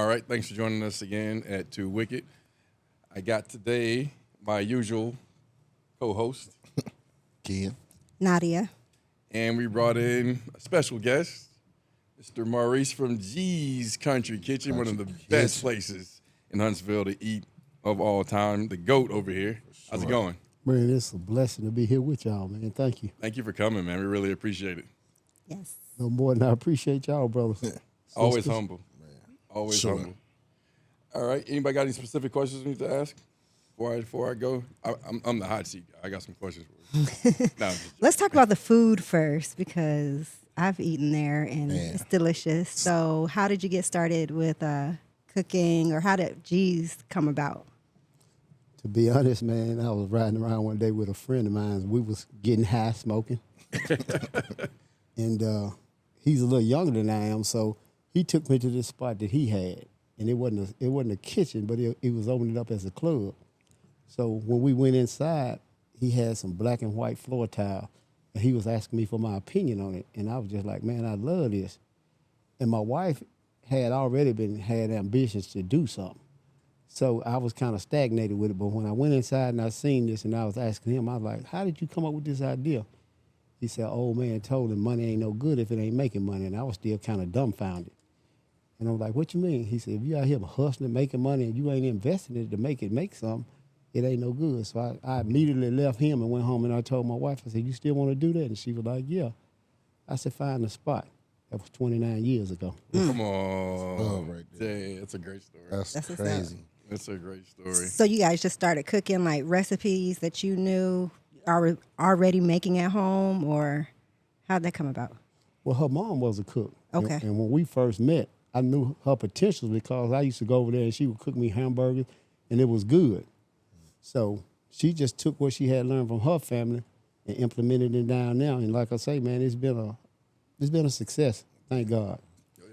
right, thanks for joining us again at Too Wicked. I got today my usual co-host, Ken. Nadia. and we brought in a special guest, Mr. Maurice from G's Country Kitchen, one of the best places in Huntsville to eat of all time, the GOAT over here. How's it going? Man, it's a blessing to be here with y'all, man. Thank you. Thank you for coming, man. We really appreciate it. Yes. No more than I appreciate y'all, brothers. Always humble. Always Sure. humble. All right. Anybody got any specific questions we need to ask before I go? I'm the hot seat. I got some questions for you. No, I'm just- Let's talk about the food first because I've eaten there and it's delicious. So, how did you get started with cooking, or how did G's come about? To be honest, man, I was riding around one day with a friend of mine. We was getting high smoking. And he's a little younger than I am, so he took me to this spot that he had. And it wasn't a kitchen, but it was opening up as a club. So when we went inside, he had some black and white floor tile, and he was asking me for my opinion on it. And I was just like, man, I love this. And my wife had already had ambitions to do something. So I was kind of stagnated with it. But when I went inside and I seen this and I was asking him, I was like, how did you come up with this idea? He said, old man told him money ain't no good if it ain't making money. And I was still kind of dumbfounded. And I was like, what you mean? He said, if you out here hustling, making money, and you ain't investing in it to make something, it ain't no good. So I immediately left him and went home, and I told my wife, I said, you still want to do that? And she was like, yeah. I said, find the spot. That was 29 years ago. Come on. Oh, right there. Yeah, that's a great story. That's what's crazy. That's a great story. So, you guys just started cooking like recipes that you knew are already making at home, or how'd that come about? Well, her mom was a cook. Okay. And when we first met, I knew her potential because I used to go over there and she would cook me hamburgers, and it was good. So she just took what she had learned from her family and implemented it down there. And like I say, man, it's been a success. Thank God.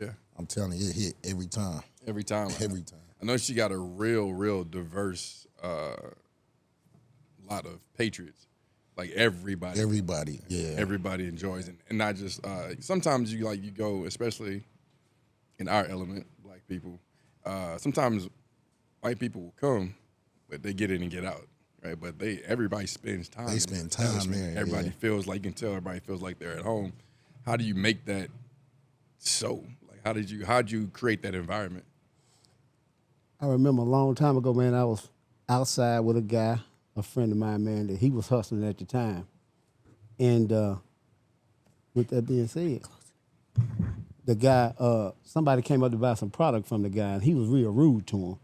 Yeah, I'm telling you, it hit every time. every time. Every time. I know she got a real diverse lot of patriots. Like everybody. Everybody, yeah. Everybody enjoys it, and not just. Sometimes you go, especially in our element, black people. Sometimes white people will come, but they get in and get out, right? But everybody spends time. They spend time there. Everybody yeah. feels like, you can tell everybody feels like they're at home. How do you make that so? Like, how'd you create that environment? I remember a long time ago, man, I was outside with a guy, a friend of mine, man, that he was hustling at the time. And with that being said, the guy, somebody came up to buy some product from the guy, and he was real rude to him.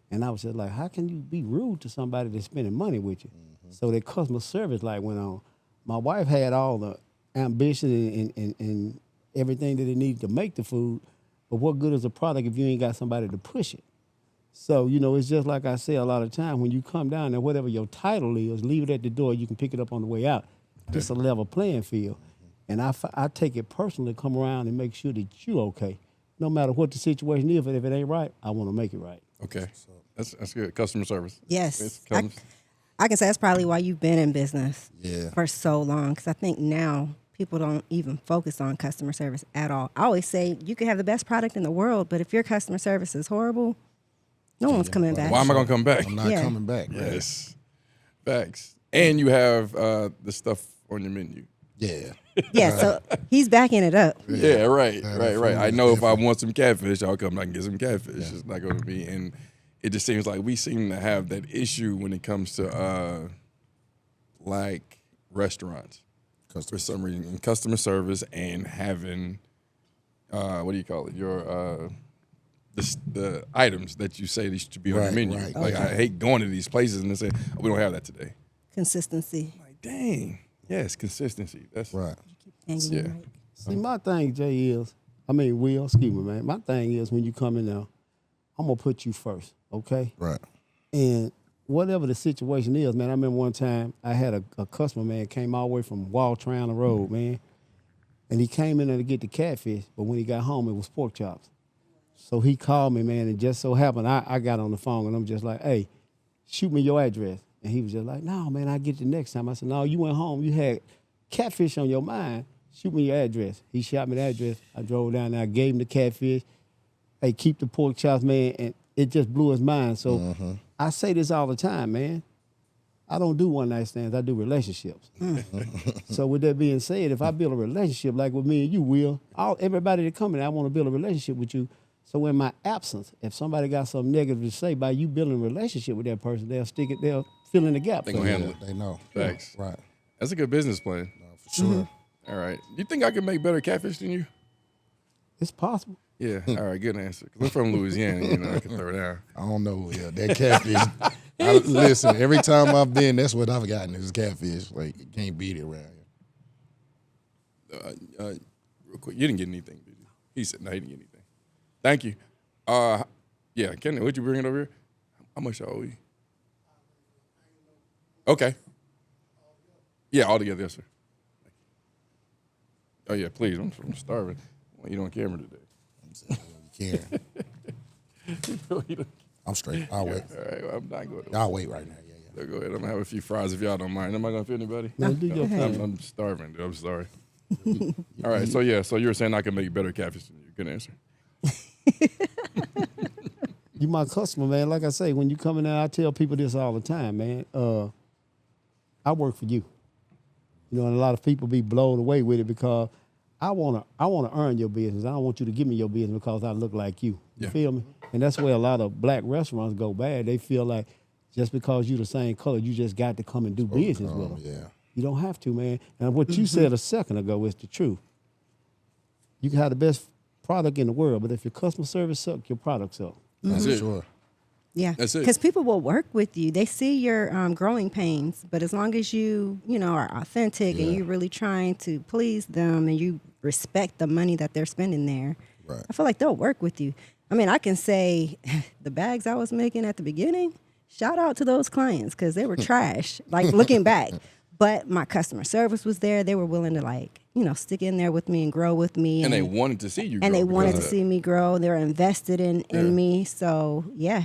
And I was just like, how can you be rude to somebody that's spending money with you? Mm-hmm. So that customer service light went on. My wife had all the ambition and everything that it needed to make the food, but what good is a product if you ain't got somebody to push it? So, it's just like I say a lot of time, when you come down there, whatever your title is, leave it at the door. You can pick it up on the way out. Just a level playing field. And I take it personally, come around and make sure that you okay. No matter what the situation is, if it ain't right, I want to make it right. Okay, that's good. Customer service. Yes. I can say that's probably why you've been in business for so long, because I think now people don't even focus on customer service at all. I always say you can have the best product in the world, but if your customer service is horrible, no one's coming back. Why am I gonna come back? I'm not coming back. Right? Yes, facts. And you have the stuff on your menu. Yeah. Yeah, so he's backing it up. Yeah, right. I know if I want some catfish, I'll come back and get some catfish. It's not going to be, and it just seems like we seem to have that issue when it comes to like restaurants for some reason, and customer service, and having what do you call it? Your the items that you say these should be on the menu. Right. Like I hate going to these places and they say, oh, we don't have that today. Consistency. I'm like, dang. Yes, consistency. That's Right. Hanging right. See, my thing, Jay, Will, excuse me, man. My thing is, when you come in there, I'm going to put you first, okay? Right. And whatever the situation is, man, I remember one time I had a customer, man, came all the way from Waltran Road, man. And he came in there to get the catfish, but when he got home, it was pork chops. So he called me, man, and just so happened, I got on the phone, and I'm just like, hey, shoot me your address. And he was just like, no, man, I'll get you next time. I said, no, you went home, you had catfish on your mind. Shoot me your address. He shot me the address. I drove down there, I gave him the catfish. hey, keep the pork chops, man, and it just blew his mind. So I say this all the time, man. I don't do one night stands. I do relationships. So with that being said, if I build a relationship like with me and you, Will, everybody that come in, I want to build a relationship with you. So in my absence, if somebody got something negative to say by you building a relationship with that person, they'll stick it. They'll fill in the gap. They gonna handle it. They know. Facts. Right. That's a good business plan. No, for sure. All right. You think I can make better catfish than you? It's possible. Yeah. All right. Good answer. 'Cause I'm from Louisiana. You know, I can throw down. I don't know. Yeah, that catfish. Listen, every time I've been, that's what I've gotten is catfish. Like, you can't beat it around here. Real quick, you didn't get anything, did you? He said, no, he didn't get anything. Thank you. Yeah, Kenny, would you bring it over here? How much I owe you? Okay. Yeah, all together, yes, sir. Oh, yeah, please. I'm starving. I want you on camera today. You can't. I'm straight. I'll wait. All right, well, I'm not going to. I'll wait right now. Yeah. So go ahead. I'm going to have a few fries if y'all don't mind. Am I going to feed anybody? No, do your thing. I'm starving, dude. I'm sorry. All right, so yeah, so you were saying I can make better catfish than you. Good answer. You my customer, man. Like I say, when you come in there, I tell people this all the time, man. I work for you. You know, and a lot of people be blown away with it because I wanna earn your business. I don't want you to give me your business because I look like you. You feel me? And that's where a lot of black restaurants go bad. They feel like just because you the same color, you just got to come and do business with them. Yeah. You don't have to, man. And what you said a second ago is the truth. You can have the best product in the world, but if your customer service sucks, your product sucks. That's it. Sure. Yeah, That's it. because people will work with you. They see your growing pains, but as long as you are authentic and you're really trying to please them and you respect the money that they're spending there, Right. I feel like they'll work with you. I mean, I can say the bags I was making at the beginning, shout out to those clients because they were trash, like looking back. But my customer service was there. They were willing to stick in there with me and grow with me. And they wanted to see you grow. And they wanted to because of see me grow. They were invested in me. So, yeah.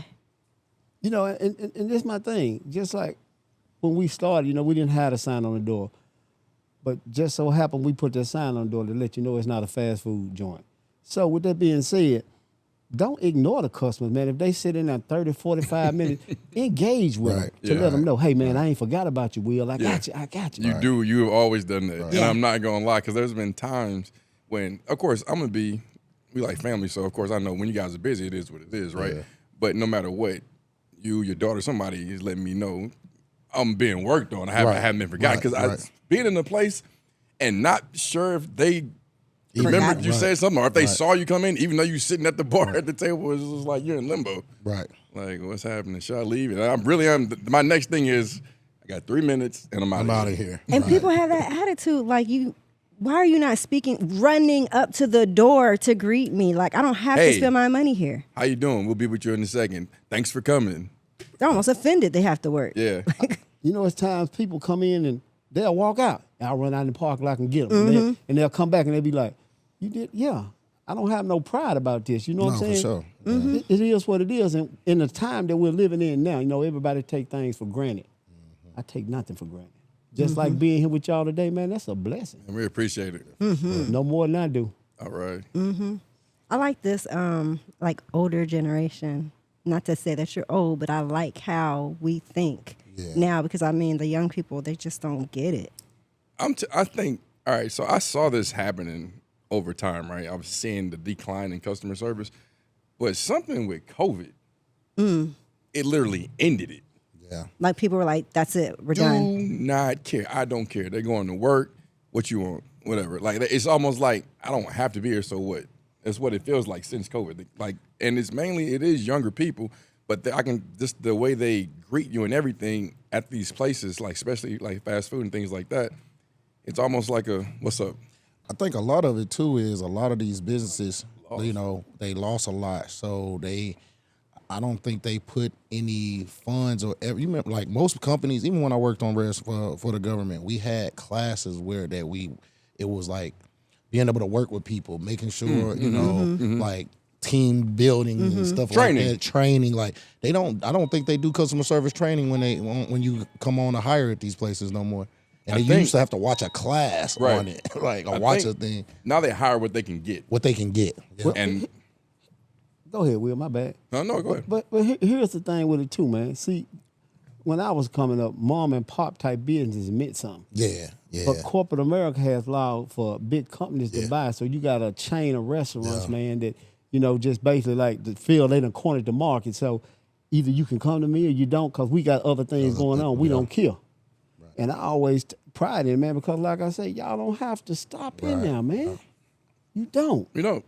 You know, and this is my thing. Just like when we started, we didn't have a sign on the door. But just so happened we put that sign on the door to let you know it's not a fast food joint. So with that being said, don't ignore the customers, man. If they sit in there 30, 45 minutes, engage with them to let them know, hey, man, I ain't forgot about you, Will. I got you. You do. You've always done that. And I'm not going to lie because there's been times when, of course, we like family. So, of course, I know when you guys are busy, it is what it is, right? Yeah. But no matter what, you, your daughter, somebody is letting me know I'm being worked on. I haven't been forgotten because being in a place and not sure if they remembered you said something or if they saw you come in, even though you sitting at the bar at the table, it's just like you're in limbo. Right. Like, what's happening? Should I leave? And my next thing is I got 3 minutes and I'm out of here. And people have that attitude like why are you not running up to the door to greet me? Like, I don't have to spend my money here. How you doing? We'll be with you in a second. Thanks for coming. They're almost offended they have to work. Yeah. It's times people come in and they'll walk out. I'll run out in the parking lot and get them. And they'll come back and they'll be like, you did? Yeah. I don't have no pride about this. You know what I'm saying? For sure. It is what it is. And in the time that we're living in now, everybody take things for granted. I take nothing for granted. Just like being here with y'all today, man, that's a blessing. And we appreciate it. No more than I do. All right. I like this, older generation. Not to say that you're old, but I like how we think now because, the young people, they just don't get it. I think, all right, so I saw this happening over time, right? I was seeing the decline in customer service. But something with COVID, it literally ended it. Yeah. Like people were like, that's it, we're done. Do not care. I don't care. They're going to work. What you want, whatever. Like, it's almost like I don't have to be here, so what? That's what it feels like since COVID. Like, and it is younger people, but just the way they greet you and everything at these places, like especially like fast food and things like that, it's almost like a, what's up? I think a lot of it too is a lot of these businesses, they lost a lot. So I don't think they put any funds or you remember, like most companies, even when I worked on for the government, we had classes where it was like being able to work with people, making sure, like team building and stuff like that. Training. Like I don't think they do customer service training when you come on to hire at these places no more. And they used to have to watch a class on it, like watch a thing. Now they hire what they can get. Yeah. And Go ahead, Will. My bad. No, go ahead. But here's the thing with it too, man. See, when I was coming up, mom and pop type business meant something. Yeah. But corporate America has allowed for big companies to buy. So you got a chain of restaurants, man, that, just basically like the feel they done cornered the market. So either you can come to me or you don't, because we got other things going on. We don't care. Right. And I always pride in it, man, because like I say, y'all don't have to stop in there, man. You don't. You don't.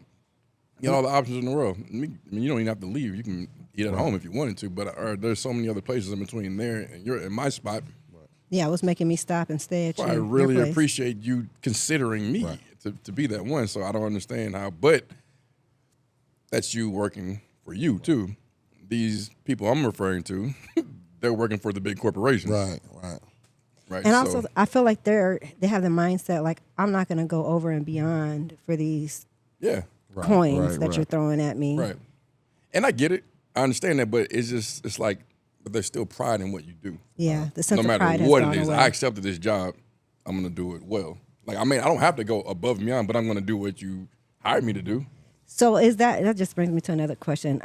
You got all the options in the world. I mean, you don't even have to leave. You can eat at home if you wanted to, but there's so many other places in between there and you're in my spot. Yeah, it was making me stop and stay at I really appreciate you considering me to be that one. So I don't understand how, but that's you working for you too. These people I'm referring to, they're working for the big corporations. Right. And also, I feel like they have the mindset like, I'm not going to go over and beyond for these coins that you're throwing at me. Right. And I get it. I understand that, but it's like, but there's still pride in what you do. Yeah, the sense no of pride matter what has it is, gone away. I accepted this job. I'm gonna do it well. Like, I mean, I don't have to go above and beyond, but I'm gonna do what you hired me to do. So is that just brings me to another question.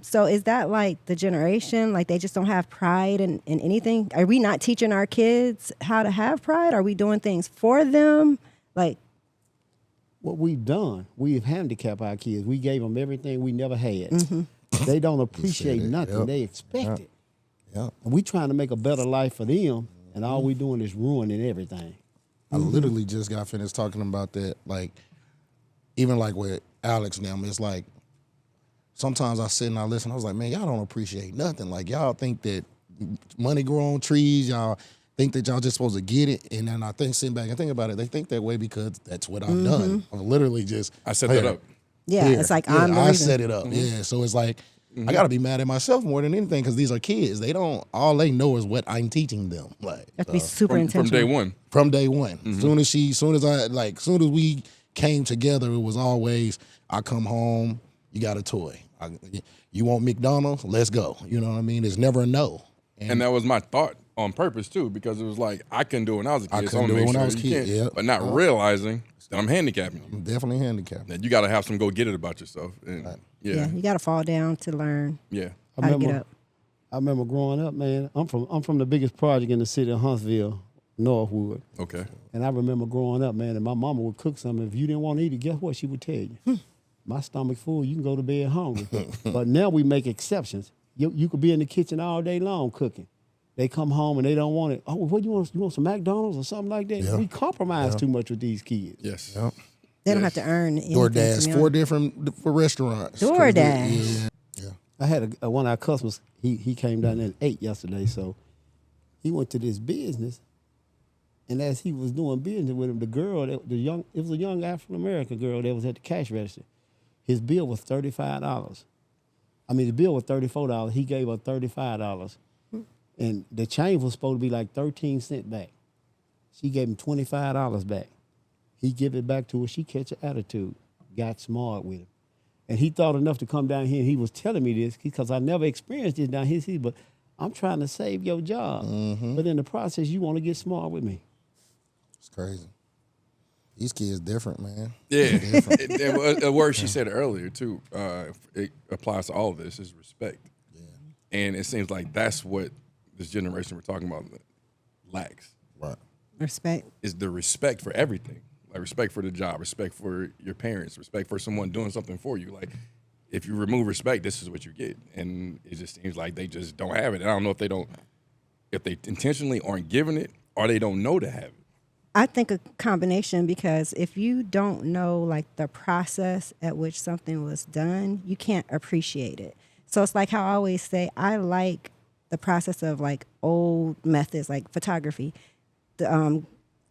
So is that like the generation, like they just don't have pride in anything? Are we not teaching our kids how to have pride? Are we doing things for them? Like, what we've done, we've handicapped our kids. We gave them everything we never had. They don't appreciate nothing. They expect it. And we trying to make a better life for them, and all we doing is ruining everything. I literally just got finished talking about that. Like, even like with Alex and them, it's like sometimes I sit and I listen. I was like, man, y'all don't appreciate nothing. Like, y'all think that money grow on trees. Y'all think that y'all just supposed to get it. And then I think, sitting back and think about it, they think that way because that's what I've done. I literally just I set that up. yeah, it's like I'm the I reason. set it up. Yeah, so it's like I got to be mad at myself more than anything because these are kids. They don't. All they know is what I'm teaching them. Like, You have to be super From intentional. day one. from day one. Soon as we came together, it was always, I come home, you got a toy. You want McDonald's? Let's go. You know what I mean? It's never a no. And that was my thought on purpose too, because it was like I couldn't do it when I was a kid. I couldn't do it when I was a kid, but not realizing that I'm handicapping you. I'm definitely handicapped. That you got to have some go get it about yourself. And Yeah, you got to fall down to learn I how to get up. I remember growing up, man. I'm from the biggest project in the city of Huntsville, Northwood. Okay. And I remember growing up, man, and my mama would cook something. If you didn't want to eat it, guess what? She would tell you. My stomach full, you can go to bed hungry. But now we make exceptions. You could be in the kitchen all day long cooking. They come home and they don't want it. Oh, what you want? You want some McDonald's or something like that? Yeah. We compromise too much with these kids. Yes. Yep. They don't have to earn anything. DoorDash, 4 different for restaurants. DoorDash. Yeah. I had one of our customers, he came down there and ate yesterday, so he went to this business, and as he was doing business with him, the girl, it was a young African-American girl that was at the cash register. His bill was $35. I mean, the bill was $34. He gave her $35. And the change was supposed to be like 13 cents back. She gave him $25 back. He give it back to her. She catch an attitude, got smart with him. And he thought enough to come down here, and he was telling me this because I never experienced this down here. But I'm trying to save your job. But in the process, you want to get smart with me. It's crazy. These kids different, man. Yeah. A word she said earlier, too, it applies to all of this, is respect. Yeah. And it seems like that's what this generation we're talking about lacks. Right. Respect. Is the respect for everything. Like respect for the job, respect for your parents, respect for someone doing something for you. Like if you remove respect, this is what you get. And it just seems like they just don't have it. I don't know if they intentionally aren't giving it or they don't know to have it. I think a combination, because if you don't know like the process at which something was done, you can't appreciate it. So it's like how I always say, I like the process of like old methods like photography, the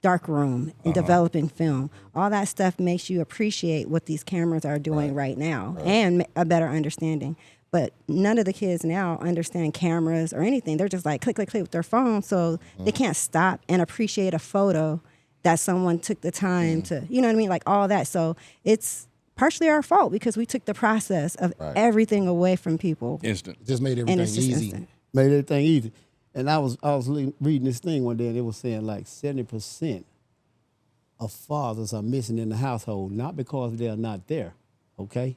dark room and developing film. All that stuff makes you appreciate what these cameras are doing right now and a better understanding. But none of the kids now understand cameras or anything. They're just like click, click, click with their phone. So they can't stop and appreciate a photo that someone took the time to, you know what I mean? Like all that. So it's partially our fault because we took the process of everything away from people. Instant. It just made And everything it's just easy. instant. Made everything easy. And I was reading this thing one day, and it was saying like 70% of fathers are missing in the household, not because they're not there, okay?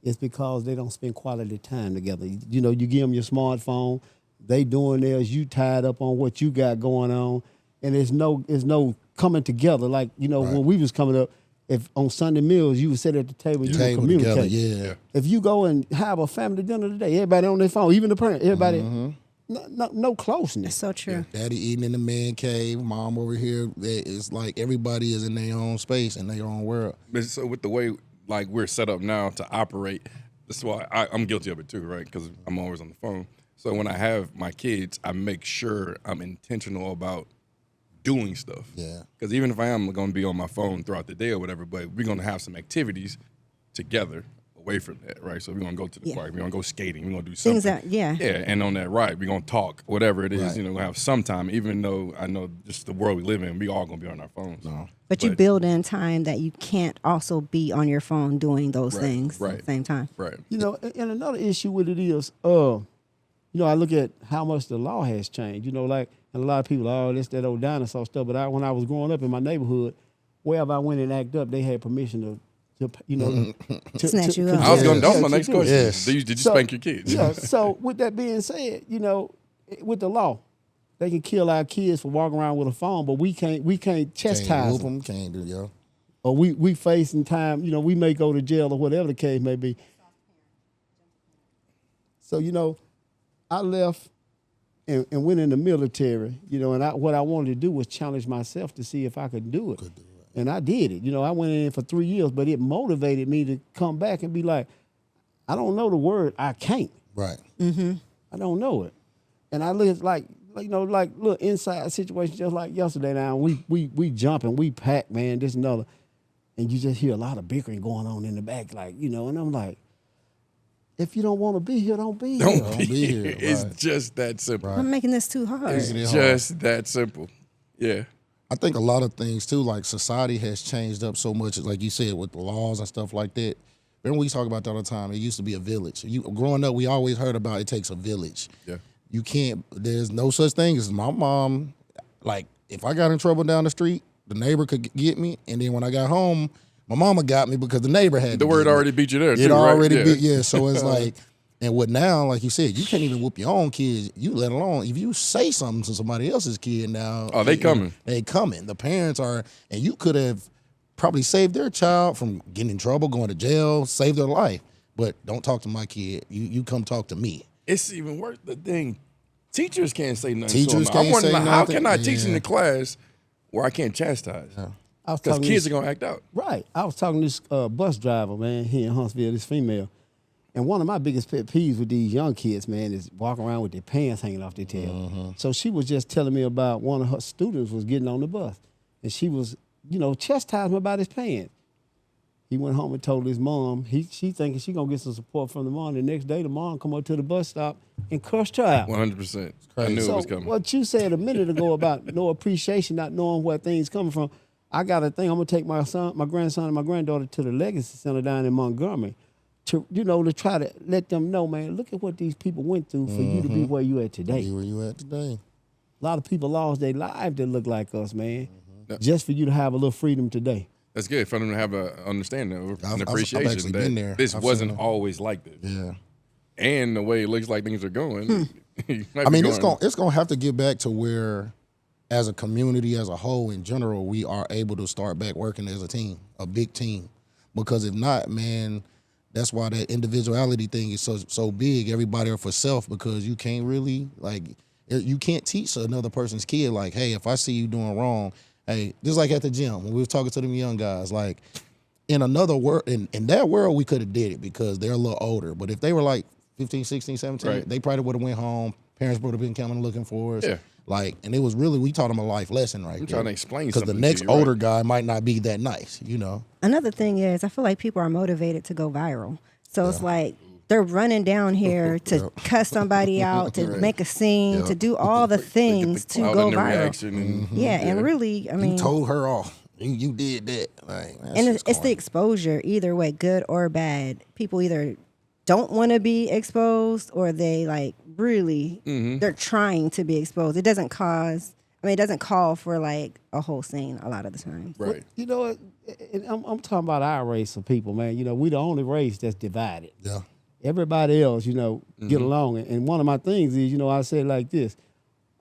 it's because they don't spend quality time together. You know, you give them your smartphone, they doing theirs, you tied up on what you got going on, and there's no coming together. Like, you know, when we was coming up, if on Sunday meals, you would sit at the table, you would communicate. Together, If you go and have a family dinner today, everybody on their phone, even the parents, everybody, no closeness. That's so true. Daddy eating in the man cave, mom over here. It's like everybody is in their own space in their own world. But so with the way like we're set up now to operate, that's why I'm guilty of it too, right? Because I'm always on the phone. So when I have my kids, I make sure I'm intentional about doing stuff. Yeah. Because even if I am going to be on my phone throughout the day or whatever, but we're going to have some activities together away from that, right? So we're going to go to the park. We're going to go skating. We're going to do something. Things that, yeah. Yeah, and on that ride, we're going to talk, whatever it is. Right. You know, we'll have some time, even though I know just the world we live in, we all going to be on our phones. No. But you build in time that you can't also be on your phone doing those things at the same time. Right. You know, and another issue with it is, you know, I look at how much the law has changed. You know, like, and a lot of people, this that old dinosaur stuff. But when I was growing up in my neighborhood, wherever I went and act up, they had permission to you know, Snatch you up. I was going to, that was my next question. Yes. Did you spank your kids? Yeah. So with that being said, you know, with the law, they can kill our kids for walking around with a phone, but we can't chastise Can't whoop them. them, can't do, yo. Or we facing time, you know, we may go to jail or whatever the case may be. So, you know, I left and went in the military, you know, and what I wanted to do was challenge myself to see if I could do it. And I did it. You know, I went in for 3 years, but it motivated me to come back and be like, I don't know the word, I can't. Right. I don't know it. And I look like you know, like little inside situations just like yesterday now. We jumping, we pack, man, this and another. And you just hear a lot of bickering going on in the back, like, you know, and I'm like, if you don't want to be here, don't be here. Don't be here. Right. It's just that simple. I'm making this too hard. It's just that simple. Yeah. I think a lot of things too, like society has changed up so much, like you said, with the laws and stuff like that. Remember we talk about that all the time. It used to be a village. Growing up, we always heard about it takes a village. Yeah. You can't. There's no such thing as my mom. Like if I got in trouble down the street, the neighbor could get me, and then when I got home, my mama got me because the neighbor had. The word already beat you there. It too, already right? beat. Yeah. So it's like. And what now, like you said, you can't even whoop your own kids. You let alone if you say something to somebody else's kid now. Oh, they coming. They coming. The parents are, and you could have probably saved their child from getting in trouble, going to jail, saved their life. But don't talk to my kid. You come talk to me. It's even worse. The thing, teachers can't say nothing. Teachers to them. can't say how nothing. can I teach in Yeah. the class where I can't chastise? Because kids are gonna act out. Right. I was talking to this bus driver, man, here in Huntsville, this female. And one of my biggest pet peeves with these young kids, man, is walking around with their pants hanging off their tail. So she was just telling me about one of her students was getting on the bus. And she was, you know, chastising him about his pants. He went home and told his mom, she thinking she going to get some support from the mom. The next day, the mom come up to the bus stop and cursed her out. 100%. I knew it was coming. What you said a minute ago about no appreciation, not knowing where things coming from, I got a thing. I'm going to take my grandson, and my granddaughter to the Legacy Center down in Montgomery. To try to let them know, man, look at what these people went through for you to be where you at today. Be where you at today. A lot of people lost their lives that look like us, man, just for you to have a little freedom today. That's good for them to have an understanding or an I've appreciation actually that been there. this I've wasn't seen it. always like this. Yeah. And the way it looks like things are going. I mean, it's gonna have to get back to where, as a community, as a whole, in general, we are able to start back working as a team, a big team. Because if not, man, that's why that individuality thing is so big. Everybody are for self, because you can't really, like, you can't teach another person's kid, like, hey, if I see you doing wrong, hey, just like at the gym when we were talking to them young guys, like, in another world, in that world, we could have did it because they're a little older. But if they were like 15, 16, 17, Right. they probably would have went home. Parents would have been coming looking for us. Yeah. Like, and it was really, we taught them a life lesson right I'm there. trying to explain Because the something to next you, right? older guy might not be that nice, you know? Another thing is, I feel like people are motivated to go viral. So it's like they're running down here to cuss somebody out, to make a scene, to do all the things to Cloud go and the viral. reaction and, And really, I mean, You told her off. You did that. Like, that's and just it's the corny. exposure, either way, good or bad. People either don't want to be exposed, or they like really they're trying to be exposed. It doesn't cause I mean, it doesn't call for like a whole scene a lot of the time. Right. Well, you know, I'm talking about our race of people, man. You know, we the only race that's divided. Yeah. Everybody else, you know, get along. And one of my things is, you know, I say it like this.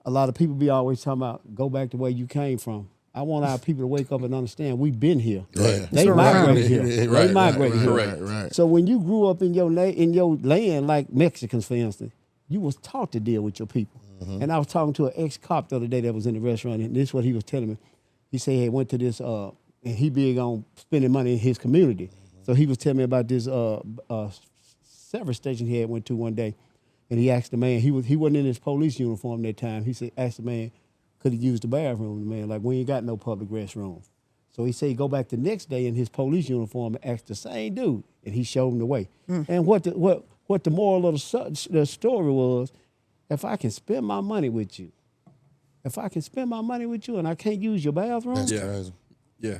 A lot of people be always talking about go back to where you came from. I want our people to wake up and understand we've been here. Right. They migrated here. Right, They migrated here. Right. So when you grew up in your land, like Mexicans, for instance, you was taught to deal with your people. And I was talking to an ex-cop the other day that was in the restaurant, and this is what he was telling me. He said he went to this, and he big on spending money in his community. So he was telling me about this service station he had went to one day, and he asked the man, he wasn't in his police uniform that time. He said, asked the man, could he use the bathroom? The man, like, we ain't got no public restrooms. So he said he go back the next day in his police uniform and ask the same dude, and he showed him the way. And what the moral of the story was, if I can spend my money with you, and I can't use your bathroom, That's crazy. Yeah.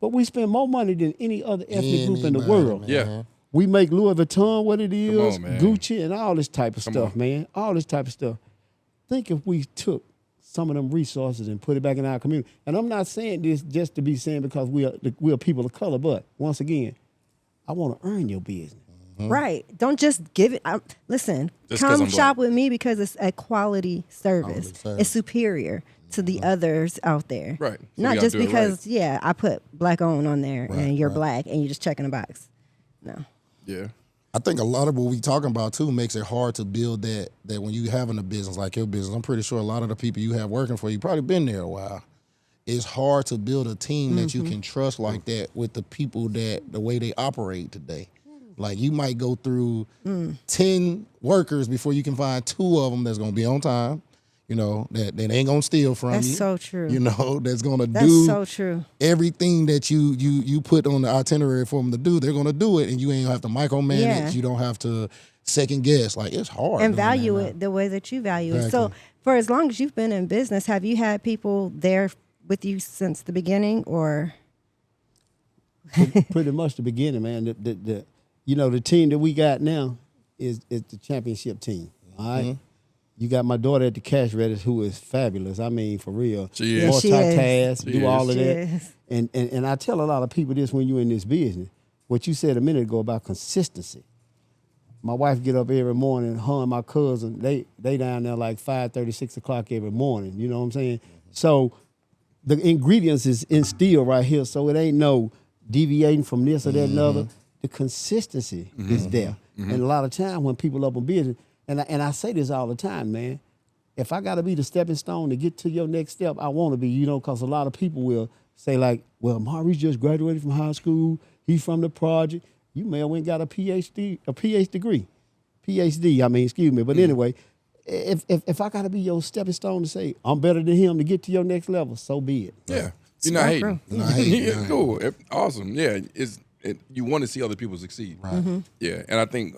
but we spend more money than any other ethnic group in the Anybody, world. man. Yeah. We make Louis Vuitton what it is, on, man. Gucci, and all this type of stuff, on. man. All this type of stuff. Think if we took some of them resources and put it back in our community. And I'm not saying this just to be saying because we are people of color, but once again, I want to earn your business. Right. Don't just give it. Listen, Just 'cause come I'm shop black. with me because it's a quality service. service. It's superior to the others out there. Right. So we Not gotta just do it because, I put black on there and you're black and you're just checking a box. No. Yeah. I think a lot of what we talking about too makes it hard to build that when you having a business like your business. I'm pretty sure a lot of the people you have working for you probably been there a while. It's hard to build a team that you can trust like that with the people that the way they operate today. Like you might go through 10 workers before you can find 2 of them that's gonna be on time. You know, that ain't gonna steal from you. That's so true. You know, that's gonna That's do so true. everything that you put on the itinerary for them to do. They're gonna do it, and you ain't have to micromanage. Yeah. You don't have to second guess. Like it's hard. And doing value that, it the way that you value it. Exactly. So for as long as you've been in business, have you had people there with you since the beginning or? Pretty much the beginning, man. The team that we got now is the championship team. All right. You got my daughter at the cash register who is fabulous. I mean, for real. She is. She is. Multitask, She do is. all of She that. is. And I tell a lot of people this when you're in this business. What you said a minute ago about consistency. My wife get up every morning, her and my cousin, they down there like 5:30, 6 o'clock every morning. You know what I'm saying? So the ingredients is instilled right here. So it ain't no deviating from this or that and other. The consistency is there. And a lot of time when people up in business, and I say this all the time, man, if I got to be the stepping stone to get to your next step, I want to be, because a lot of people will say like, well, Maurice just graduated from high school. He's from the project. You may have went and got a PhD degree. But anyway, if I got to be your stepping stone to say, I'm better than him to get to your next level, so be it. Yeah. You're not hating. You're not hating. Yeah, cool. Awesome. Yeah. You want to see other people succeed. Right. Yeah. And I think,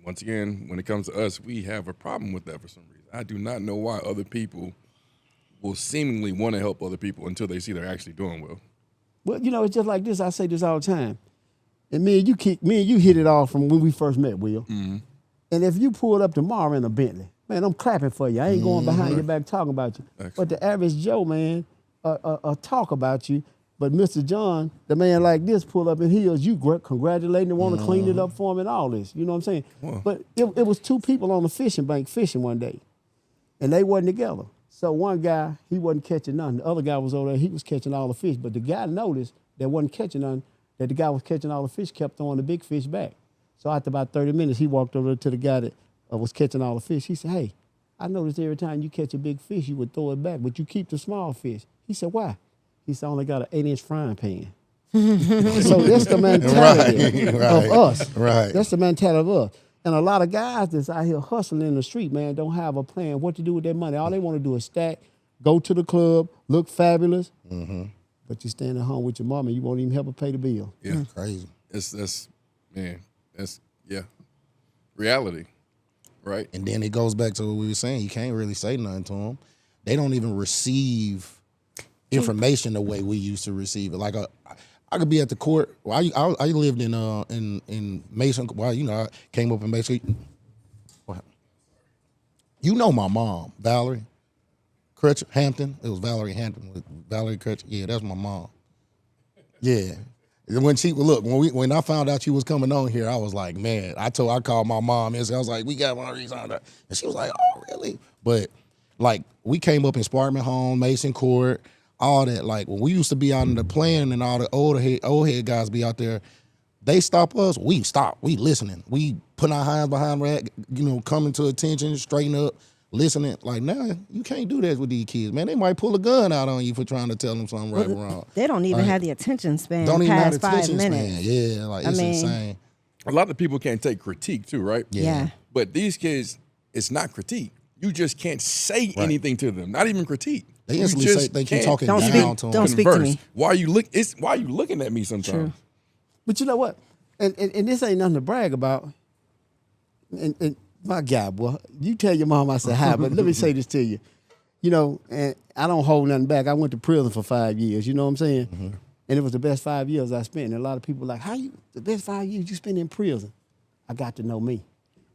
once again, when it comes to us, we have a problem with that for some reason. I do not know why other people will seemingly want to help other people until they see they're actually doing well. Well, it's just like this. I say this all the time. And me and you hit it off from when we first met, Will. Mm-hmm. And if you pulled up tomorrow in a Bentley, man, I'm clapping for you. I ain't going behind your back talking about you. Excellent. But the average Joe, man, talk about you. But Mr. John, the man like this, pull up in heels, you congratulate him, want to clean it up for him and all this. You know what I'm saying? Wow. But it was 2 people on the fishing bank fishing one day, and they wasn't together. So one guy, he wasn't catching none. The other guy was over there, he was catching all the fish. But the guy noticed that wasn't catching none, that the guy was catching all the fish, kept throwing the big fish back. So after about 30 minutes, he walked over to the guy that was catching all the fish. He said, hey, I noticed every time you catch a big fish, you would throw it back, but you keep the small fish. He said, why? He said, I only got an 8-inch frying pan. So that's the mentality of us. Right. That's the mentality of us. And a lot of guys that's out here hustling in the street, man, don't have a plan what to do with their money. All they want to do is stack, go to the club, look fabulous, but you stand at home with your mama, you won't even help her pay the bill. Yeah. Crazy. That's reality, right? And then it goes back to what we were saying. You can't really say nothing to them. They don't even receive information the way we used to receive it. Like I could be at the court. Well, I lived in Mason. Well, I came up in Mason. What? My mom, Valerie. Crutcher, Hampton. It was Valerie Hampton with Valerie Crutcher. Yeah, that's my mom. Yeah. When when I found out she was coming on here, I was like, man, I called my mom and I was like, we got Maurice on there. And she was like, oh, really? But like we came up in Sparkman Home, Mason Court, all that. Like when we used to be out in the playing and all the old head guys be out there, they stop us, we stop. We listening. We put our hands behind rack, coming to attention, straighten up, listening. Like now, you can't do that with these kids, man. They might pull a gun out on you for trying to tell them something right or wrong. They don't even have the attention span don't even have past the 5 attention minutes. span. Yeah, like it's insane. A lot of people can't take critique too, right? Yeah. But these kids, it's not critique. You just can't say anything to them. Not even critique. They instantly say they keep talking down to them. Don't speak to me. Why you looking at me sometimes? True. But you know what? And this ain't nothing to brag about. And my God, boy, you tell your mom I said hi, but let me say this to you. And I don't hold nothing back. I went to prison for 5 years, you know what I'm saying? Mm-hmm. And it was the best 5 years I spent. And a lot of people like, the best 5 years you spent in prison? I got to know me.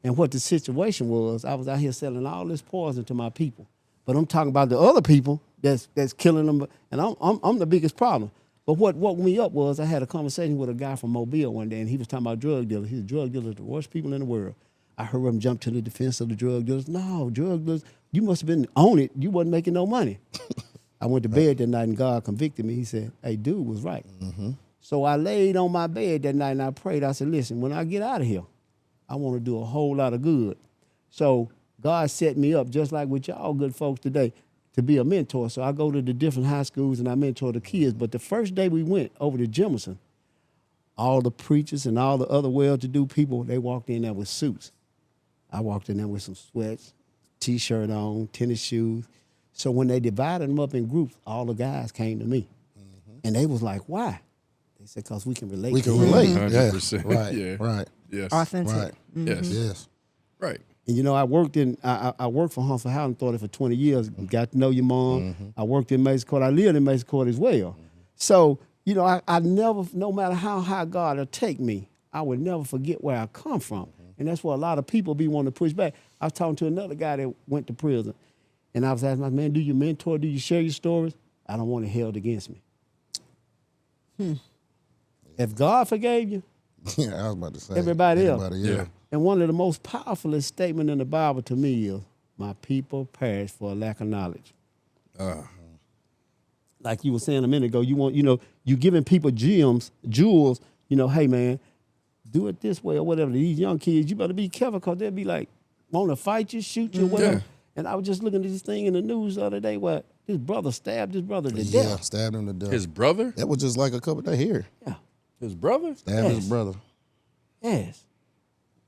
And what the situation was, I was out here selling all this poison to my people. But I'm talking about the other people that's killing them, and I'm the biggest problem. But what woke me up was I had a conversation with a guy from Mobile one day, and he was talking about drug dealers. He's drug dealers, the worst people in the world. I heard him jump to the defense of the drug dealers. No, drug dealers, you must have been on it. You wasn't making no money. I went to bed that night, and God convicted me. He said, hey, dude was right. Mm-hmm. So I laid on my bed that night, and I prayed. I said, listen, when I get out of here, I want to do a whole lot of good. So God set me up, just like with y'all good folks today, to be a mentor. So I go to the different high schools and I mentor the kids. But the first day we went over to Jemison, all the preachers and all the other well-to-do people, they walked in there with suits. I walked in there with some sweats, T-shirt on, tennis shoes. So when they divided them up in groups, all the guys came to me. Mm-hmm. And they was like, why? They said, because we can relate. We can relate. 100%. Yeah. Right. Yeah. Right. Yes. Authentic. Right. Mm-hmm. Yes. Yes. Right. And I worked for Huntsville Housing Authority for 20 years. Got to know your mom. Mm-hmm. I worked in Mason Court. I lived in Mason Court as well. Mm-hmm. So, I never, no matter how high God will take me, I would never forget where I come from. Mm-hmm. And that's why a lot of people be wanting to push back. I was talking to another guy that went to prison. And I was asking my man, do you mentor? Do you share your stories? I don't want it held against me. If God forgave you, yeah, I was about to say. Everybody else. Yeah. And one of the most powerful statements in the Bible to me is, my people perish for a lack of knowledge. Like you were saying a minute ago, you giving people jewels, hey man, do it this way or whatever. These young kids, you better be careful because they'll be like, want to fight you, shoot you, whatever. Yeah. And I was just looking at this thing in the news the other day where his brother stabbed his brother to death. Yeah, stabbed him to death. His brother? That was just like a couple days here. Yeah. His brother? Stabbed his brother. Yes.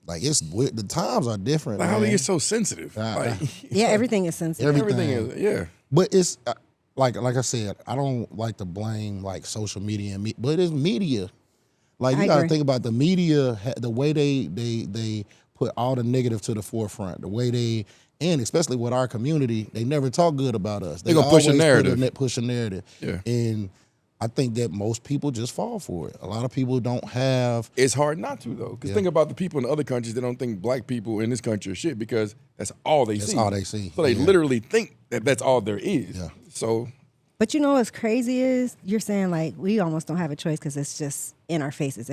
Like the times are different. Like how he gets so sensitive. Yeah, everything is sensitive. Everything is, yeah. But it's like I said, I don't like to blame like social media but it's media. Like you got to think about the media, the way they put all the negative to the forefront, the way and especially with our community, they never talk good about us. They're gonna push a narrative. Push a narrative. Yeah. And I think that most people just fall for it. A lot of people don't have. It's hard not to though, because think about the people in other countries that don't think black people in this country are shit because that's all they see. That's all they see. So they literally think that that's all there is. Yeah. So. But what's crazy is you're saying like we almost don't have a choice because it's just in our faces.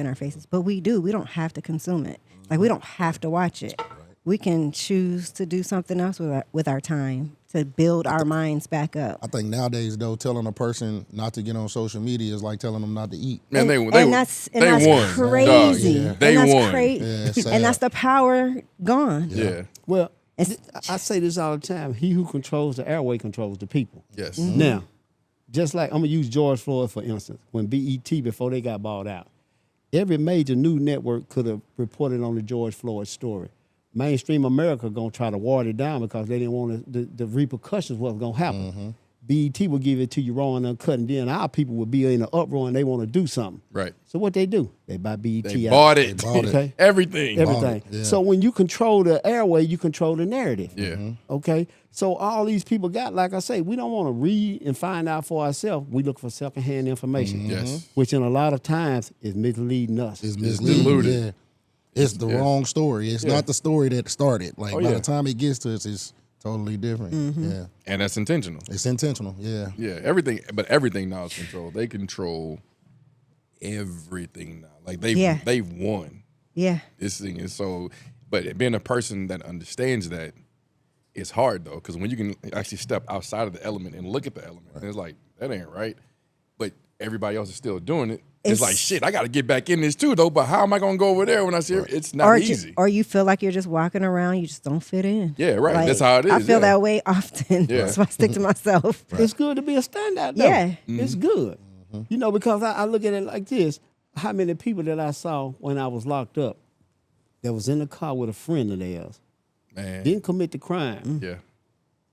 But we do. We don't have to consume it. Like we don't have to watch it. Right. We can choose to do something else with our time to build our minds back up. I think nowadays, though, telling a person not to get on social media is like telling them not to eat. Man, they that's won. Crazy. Yeah. They won. And that's the power gone. Yeah. Well, I say this all the time. He who controls the airway controls the people. Yes. Mm-hmm. Now, just like I'm going to use George Floyd, for instance, when BET, before they got bought out, every major news network could have reported on the George Floyd story. Mainstream America going to try to water it down because they didn't want the repercussions what was going to happen. Mm-hmm. BET will give it to you raw and uncut, and then our people will be in an uproar and they want to do something. Right. So what they do? They buy BET they out. Bought it. They bought okay? Everything. Yeah. So when you control the airway, you control the narrative. Yeah. Mm-hmm. Okay? So all these people got, like I say, we don't want to read and find out for ourselves. We look for secondhand information. Mm-hmm. Yes. Which in a lot of times is misleading us. It's misleading. Yeah. It's the wrong story. It's not the story that started. Like by the time it gets to us, it's Totally different. Yeah. And that's intentional. It's intentional. Yeah. Yeah, everything now is controlled. They control everything now. Like they've won. Yeah. This thing is so, but being a person that understands that, it's hard though, because when you can actually step outside of the element and look at the element, and it's like, that ain't right. But everybody else is still doing it. It's like, shit, I got to get back in this too though, but how am I going to go over there when I see it? It's not easy. Or you feel like you're just walking around, you just don't fit in. Yeah, right. Like, that's how it is. I feel that way often. Yeah. So I stick to myself. It's good to be a standout though. Yeah. It's good. You know, because I look at it like this. How many people that I saw when I was locked up that was in the car with a friend of theirs, didn't commit the crime,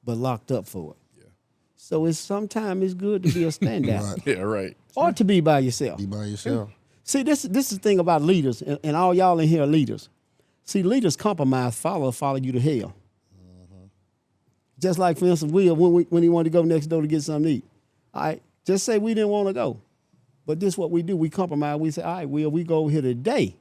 but locked up for it. Yeah. So sometimes it's good to be a standout. Yeah, right. Or to be by yourself. Be by yourself. See, this is the thing about leaders, and all y'all in here are leaders. See, leaders compromise, follow you to hell. Just like, for instance, Will, when he wanted to go next door to get something to eat. All right, just say we didn't want to go. But this is what we do. We compromise. We say, all right, Will, we go over here today.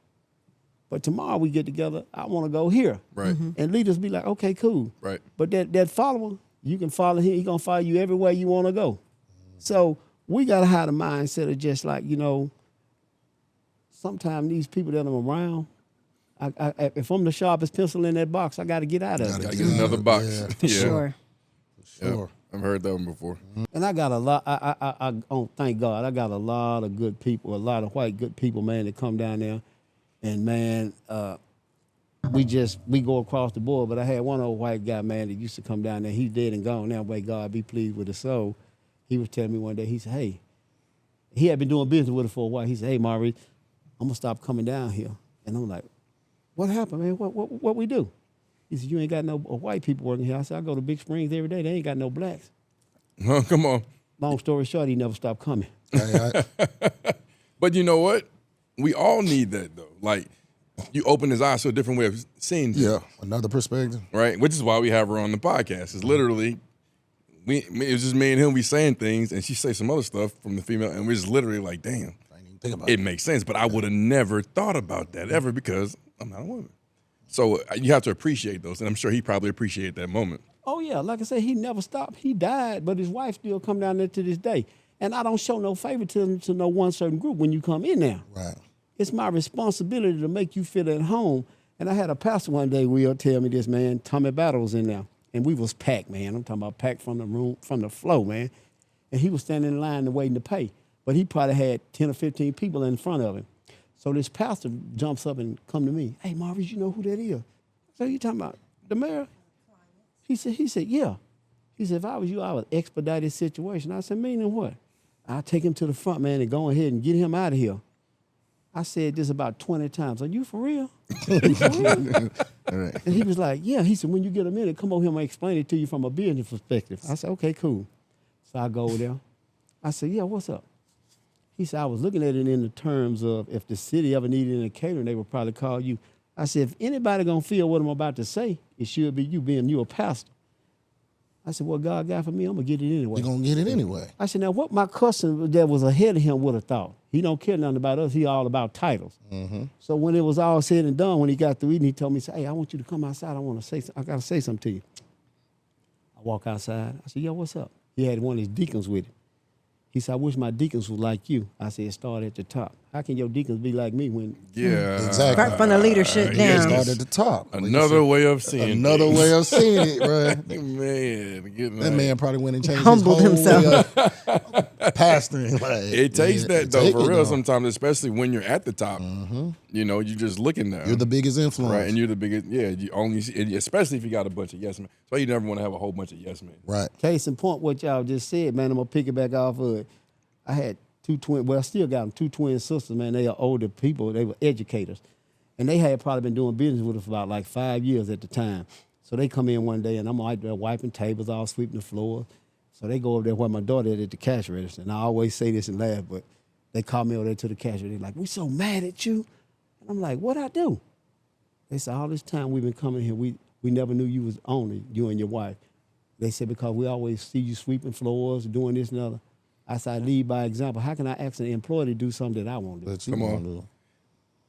But tomorrow we get together, I want to go here. Right. And leaders be like, okay, cool. Right. But that follower, you can follow him. He's going to follow you everywhere you want to go. So we got to have a mindset of just like, you know, sometimes these people that I'm around, if I'm the sharpest pencil in that box, I got to get out of it. Got to get another box. For sure. Sure. I've heard that one before. And I got a lot, thank God, I got a lot of good people, a lot of white good people, man, that come down there. And, man, we go across the board. But I had one old white guy, man, that used to come down there. He's dead and gone now, may God be pleased with his soul. He was telling me one day, he said, hey, he had been doing business with us for a while. He said, hey, Maurice, I'm going to stop coming down here. And I'm like, what happened, man? What we do? He said, you ain't got no white people working here. I said, I go to Big Springs every day. They ain't got no blacks. Oh, come on. Long story short, he never stopped coming. But you know what? We all need that, though. Like, you open his eyes to a different way of seeing things. Yeah, another perspective. Right? Which is why we have her on the podcast. It's literally, it was just me and him, we saying things, and she say some other stuff from the female, and we're just literally like, damn, I didn't even think about it makes sense. But I would have never thought about that ever because I'm not a woman. So you have to appreciate those, and I'm sure he probably appreciated that moment. Oh, yeah. Like I said, he never stopped. He died, but his wife still come down there to this day. And I don't show no favoritism to no one certain group when you come in there. Right. It's my responsibility to make you feel at home. And I had a pastor one day, Will, tell me this, man. Tommy Battle was in there. And we was packed, man. I'm talking about packed from the room, from the floor, man. And he was standing in line and waiting to pay. But he probably had 10 or 15 people in front of him. So this pastor jumps up and come to me. Hey, Maurice, you know who that is? So you talking about the mayor? He said, yeah. He said, if I was you, I would expedite this situation. I said, meaning what? I'll take him to the front, man, and go ahead and get him out of here. I said this about 20 times. Are you for real? You for real? Right. And he was like, yeah. He said, when you get a minute, come over here and I'll explain it to you from a business perspective. I said, okay, cool. So I go over there. I said, yeah, what's up? He said, I was looking at it in the terms of if the city ever needed any catering, they would probably call you. I said, if anybody going to feel what I'm about to say, it should be you, being you a pastor. I said, what God got for me, I'm going to get it anyway. You're going to get it anyway. I said, now what my cousin that was ahead of him would have thought. He don't care nothing about us. He all about titles. Mm-hmm. So when it was all said and done, when he got through eating, he told me, hey, I want you to come outside. I got to say something to you. I walk outside. I said, yo, what's up? He had one of his deacons with him. He said, I wish my deacons was like you. I said, it started at the top. How can your deacons be like me when... Yeah. Exactly. Right from the leadership down. Start at the top. Another way of seeing Another things. way of seeing it, right? Man, That man probably went and changed Humbled his whole himself. way of pastoring. Like, it takes that it though, take for it, real. though. Sometimes, especially when you're at the top, you know, you're just looking there. You're the biggest influence. right, and you're the biggest. Yeah, you only see, and especially if you got a bunch of yes men. So you never want to have a whole bunch of yes men. Right. Case in point, what y'all just said, man, I'm going to pick it back off of it. I had two twin, well, I still got them, two twin sisters, man. They are older people. They were educators. And they had probably been doing business with us for about like 5 years at the time. So they come in one day, and I'm out there wiping tables, all sweeping the floor. So they go over there where my daughter is at the cash register. And I always say this and laugh, but they call me over there to the cash register. They're like, we so mad at you. And I'm like, what'd I do? They said, all this time we've been coming here, we never knew you was only, you and your wife. They said, because we always see you sweeping floors, doing this and other. I said, I lead by example. How can I ask an employee to do something that I won't do? But you Come on. gonna do.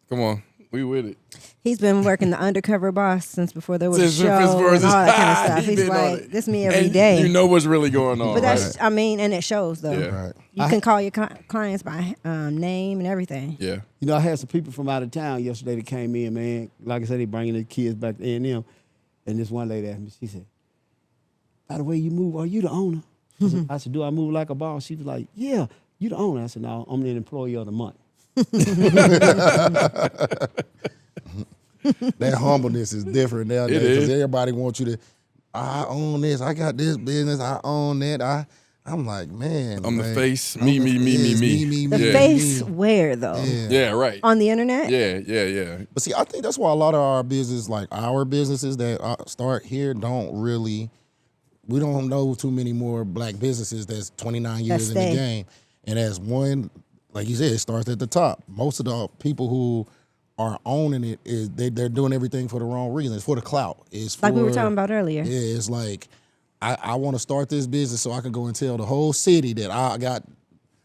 Come on, We with it. He's been working the undercover boss since before there was a Since show and all that kind of stuff. He He's been on like, it. this me every And day. you know what's really going on, But that's, right? I mean, and it shows though. Yeah. Right. You can call your clients by name and everything. Yeah. You know, I had some people from out of town yesterday that came in, man. Like I said, they bringing their kids back to A&M. And this one lady asked me, she said, by the way you move, are you the owner? I said, do I move like a boss? She was like, yeah, you the owner. I said, no, I'm the employee of the month. That humbleness is different nowadays It is. because everybody wants you to. I own this. I got this business. I own that. I'm like, man. I'm the man, face. I'm Me. The Yeah. face where though? Yeah. Yeah, right. On the internet? Yeah. But see, I think that's why a lot of our business, like our businesses that start here, we don't know too many more black businesses that's 29 years in the stay. game. And as one, like you said, it starts at the top. Most of the people who are owning it is they're doing everything for the wrong reason. It's for the clout. It's for, Like we were talking about earlier. Yeah, it's like I want to start this business so I can go and tell the whole city that I got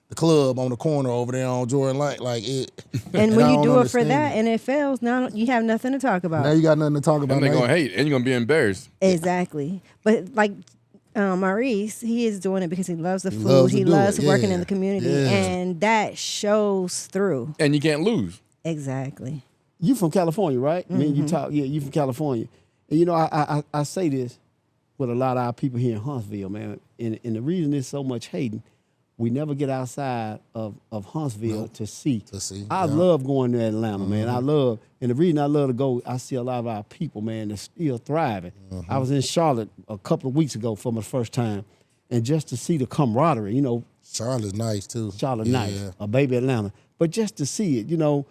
the club on the corner over there on Jordan Light. Like it. And when I you don't do it for understand that and it fails, now you have nothing to talk about. Now you got nothing to talk about. And they're now. going to hate, and you're going to be embarrassed. Exactly. But like Maurice, he is doing it because he loves the food. loves to He do loves it, working yeah. in the community. Yeah. And that shows through. And you can't lose. Exactly. You from California, right? I mean, you talk, you from California. And you know, I say this with a lot of our people here in Huntsville, man. And the reason there's so much hating, we never get outside of Huntsville to see. I love going to Atlanta, man. I love, and the reason I love to go, I see a lot of our people, man, that's still thriving. I was in Charlotte a couple of weeks ago for my first time, and just to see the camaraderie, you know. Charlotte's nice too. Charlotte nice, a baby Atlanta. But just to see it, you know,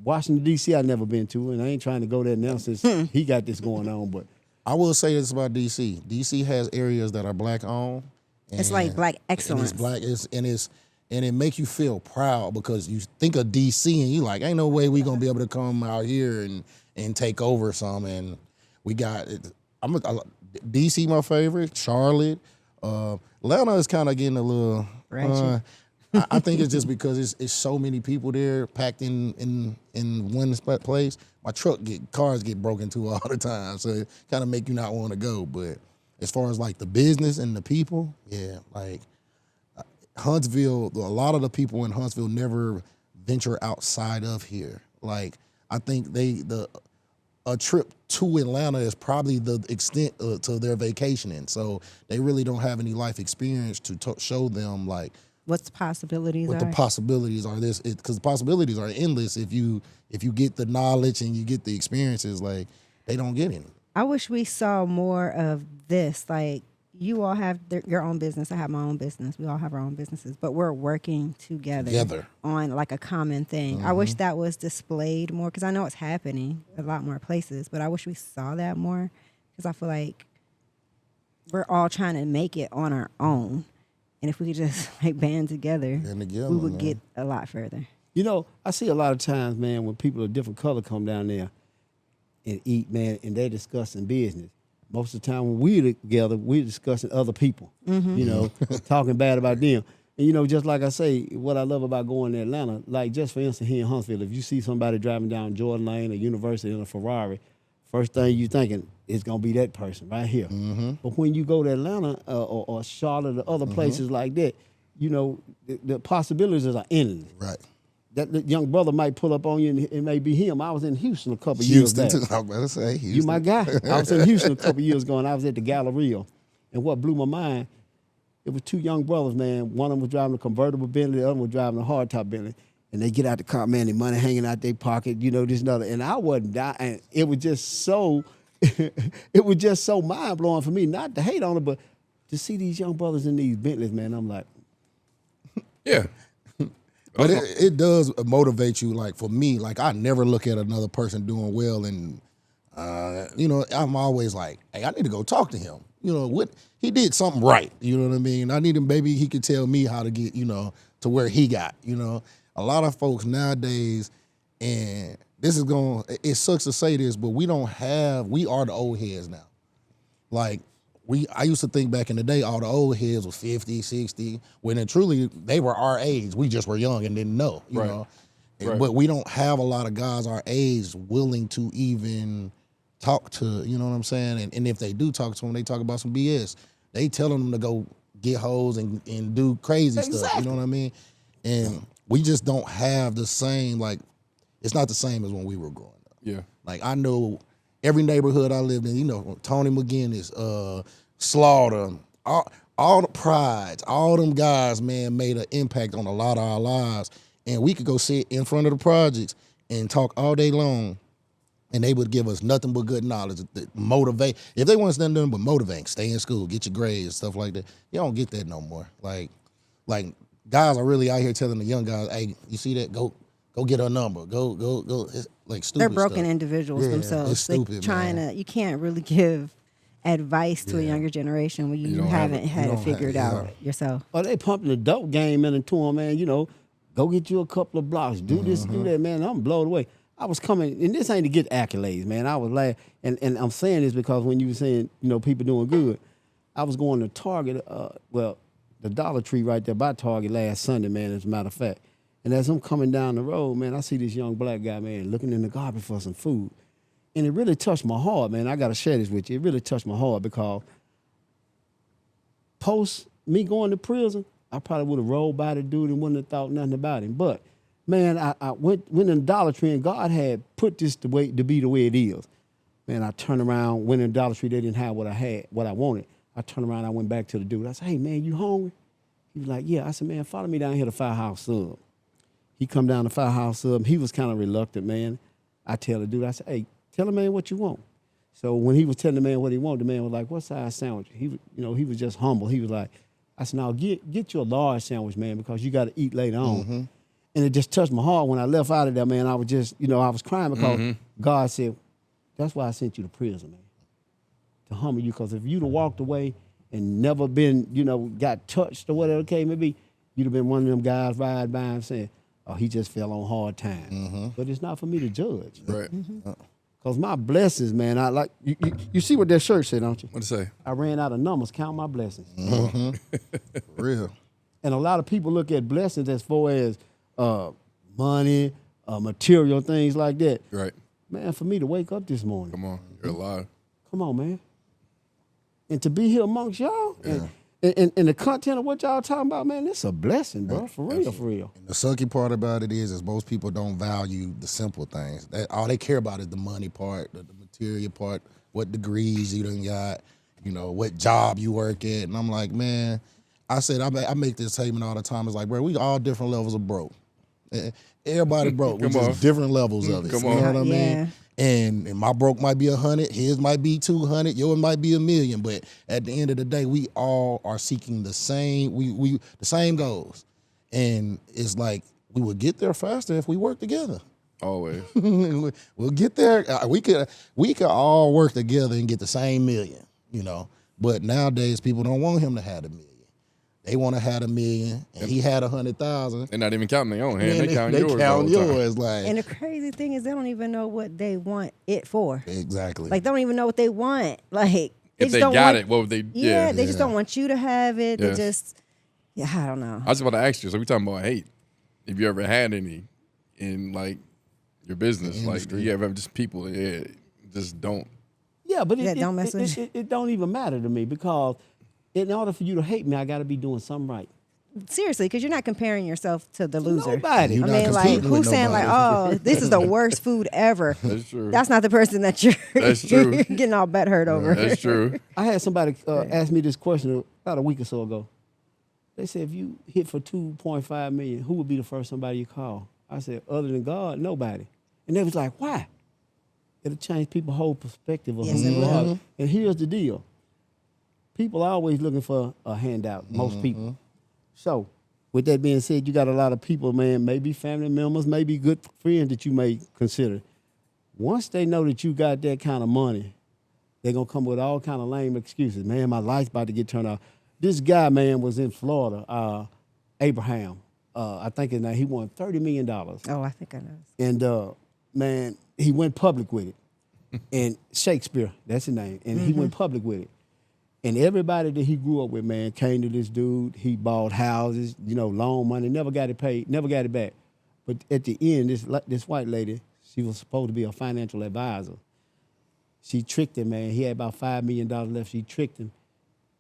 Washington, D.C. I've never been to, and I ain't trying to go there now since he got this going on. But I will say this about D.C. D.C. has areas that are black owned. It's like black excellence. And it's black. And it make you feel proud because you think of D.C. and you like, ain't no way we gonna be able to come out here and take over some. And we got D.C. my favorite. Charlotte, Atlanta is kind of getting a little. I think it's just because it's so many people there packed in one place. My cars get broken into all the time, so it kind of make you not want to go. But as far as like the business and the people, yeah, like Huntsville, a lot of the people in Huntsville never venture outside of here. Like I think a trip to Atlanta is probably the extent to their vacationing. So they really don't have any life experience to show them like what the possibilities what are. the possibilities are. Because the possibilities are endless if you get the knowledge and you get the experiences. Like they don't get any. I wish we saw more of this. Like you all have your own business. I have my own business. We all have our own businesses, but we're working together on like a common thing. I wish that was displayed more because I know it's happening a lot more places, but I wish we saw that more because I feel like we're all trying to make it on our own. And if we could just like band together, we would get a lot further. you know, I see a lot of times, man, when people of different color come down there and eat, man, and they're discussing business. Most of the time when we're together, we're discussing other people, you know, talking bad about them. And, you know, just like I say, what I love about going to Atlanta, like just for instance here in Huntsville, if you see somebody driving down Jordan Lane or University in a Ferrari, first thing you thinking is going to be that person right here. But when you go to Atlanta or Charlotte or other places like that, you know, the possibilities are endless. Right. That young brother might pull up on you and it may be him. I was in Houston a couple years back. Houston, too. I was about to say Houston. You my guy. I was in Houston a couple years ago, and I was at the Galleria. And what blew my mind, it was two young brothers, man. One of them was driving a convertible Bentley, the other one was driving a hardtop Bentley. And they get out the car, man, their money hanging out their pocket, you know, this and other. And I wasn't dying. And it was just so, it was just so mind-blowing for me, not to hate on it, but to see these young brothers in these Bentleys, man, I'm like. Yeah. But it does motivate you. Like for me, like I never look at another person doing well, and you know, I'm always like, hey, I need to go talk to him. You know, what he did something right. You know what I mean? I need him. Maybe he could tell me how to get, you know, to where he got. You know, a lot of folks nowadays, and this is going. It sucks to say this, but we are the old heads now. Like. I used to think back in the day, all the old heads was 50, 60, when truly they were our age. We just were young and didn't know, you know. Right. But we don't have a lot of guys our age willing to even talk to, you know what I'm saying? And if they do talk to them, they talk about some BS. They telling them to go get hoes and do crazy stuff, you know what I mean? And we just don't have the same, like, it's not the same as when we were growing up. Yeah. Like, I know every neighborhood I lived in, you know, Tony McGinnis, Slaughter, all the Prides, all them guys, man, made an impact on a lot of our lives. And we could go sit in front of the projects and talk all day long, and they would give us nothing but good knowledge, motivate. If they want nothing but motivate, stay in school, get your grades, stuff like that. You don't get that no more. Like guys are really out here telling the young guys, hey, you see that? Go get a number. Go. It's like stupid. They're broken stuff. individuals themselves. It's stupid, trying man. to, you can't really give advice to a younger generation when you haven't had it figured out yourself. Oh, they pumping the dope game into them, man. You know, go get you a couple of blocks. Do this, do that, man. I'm blown away. I was coming, and this ain't to get accolades, man. I was like, and I'm saying this because when you were saying, you know, people doing good, I was going to Target, the Dollar Tree right there by Target last Sunday, man, as a matter of fact. And as I'm coming down the road, man, I see this young black guy, man, looking in the garbage for some food. And it really touched my heart, man. I got to share this with you. It really touched my heart because post me going to prison, I probably would have rolled by the dude and wouldn't have thought nothing about him. But, man, I went in the Dollar Tree, and God had put this to be the way it is. Man, I turned around, went in the Dollar Tree. They didn't have what I wanted. I turned around, I went back to the dude. I said, hey, man, you hungry? He was like, yeah. I said, man, follow me down here to Firehouse Sub. He come down to Firehouse Sub. He was kind of reluctant, man. I tell the dude, I said, hey, tell the man what you want. So when he was telling the man what he wanted, the man was like, what size sandwich? He was just humble. He was like, I said, no, get you a large sandwich, man, because you got to eat later on. Mm-hmm. And it just touched my heart. When I left out of there, man, I was just, I was crying because God said, that's why I sent you to prison, man, to humble you. Because if you'd have walked away and never been, got touched or whatever it came to be, you'd have been one of them guys riding by and saying, oh, he just fell on hard times. Mm-hmm. But it's not for me to judge. Right. Because my blessings, man, I like, you see what that shirt said, don't you? What'd it say? I ran out of numbers, count my blessings. Mm-hmm. Real. And a lot of people look at blessings as far as money, material, things like that. Right. Man, for me to wake up this morning. Come on. You're alive. Come on, man. And to be here amongst y'all. Yeah. And the content of what y'all talking about, man, it's a blessing, bro. For real, for real. And the sucky part about it is most people don't value the simple things. All they care about is the money part, the material part, what degrees you done got, what job you work at. And I'm like, man, I said, I make this statement all the time. It's like, bro, we all different levels of broke. Everybody broke. We're just different levels of it. Come on. You know what I mean? And my broke might be 100, his might be 200, yours might be 1,000,000. But at the end of the day, we all are seeking the same the same goals. And it's like we would get there faster if we work together. Always. We'll get there. We could all work together and get the same million, But nowadays, people don't want him to have the million. They want to have $1 million, and he had 100,000. They're not even counting their own hand. They count yours. They count yours. Like, and the crazy thing is, they don't even know what they want it for. Exactly. Like, they don't even know what they want. Like, if they got it, what would they? Yeah, they just don't want you to have it. Yes. They just, I don't know. I was about to ask you. So we talking about hate. If you ever had any in like your business, like do you ever have just people that just don't? Yeah, but don't mess with you. It don't even matter to me because in order for you to hate me, I got to be doing something right. Seriously, because you're not comparing yourself to the loser. Nobody. I mean, like, who's saying like, oh, this is the worst food ever? That's true. That's not the person that you're getting all butthurt over. That's true. I had somebody ask me this question about a week or so ago. They said, if you hit for $2.5 million, who would be the first somebody you call? I said, other than God, nobody. And they was like, why? It'll change people's whole perspective of who you are. And here's the deal. People are always looking for a handout, most people. So, with that being said, you got a lot of people, man, maybe family members, maybe good friends that you may consider. Once they know that you got that kind of money, they're going to come with all kind of lame excuses. Man, my life's about to get turned off. This guy, man, was in Florida, Abraham. I think his name, he won $30 million. Oh, I think I know. And, man, he went public with it. And Shakespeare, that's his name. And he went public with it. And everybody that he grew up with, man, came to this dude. He bought houses, loan money, never got it paid, never got it back. But at the end, this white lady, she was supposed to be a financial advisor. She tricked him, man. He had about $5 million left. She tricked him.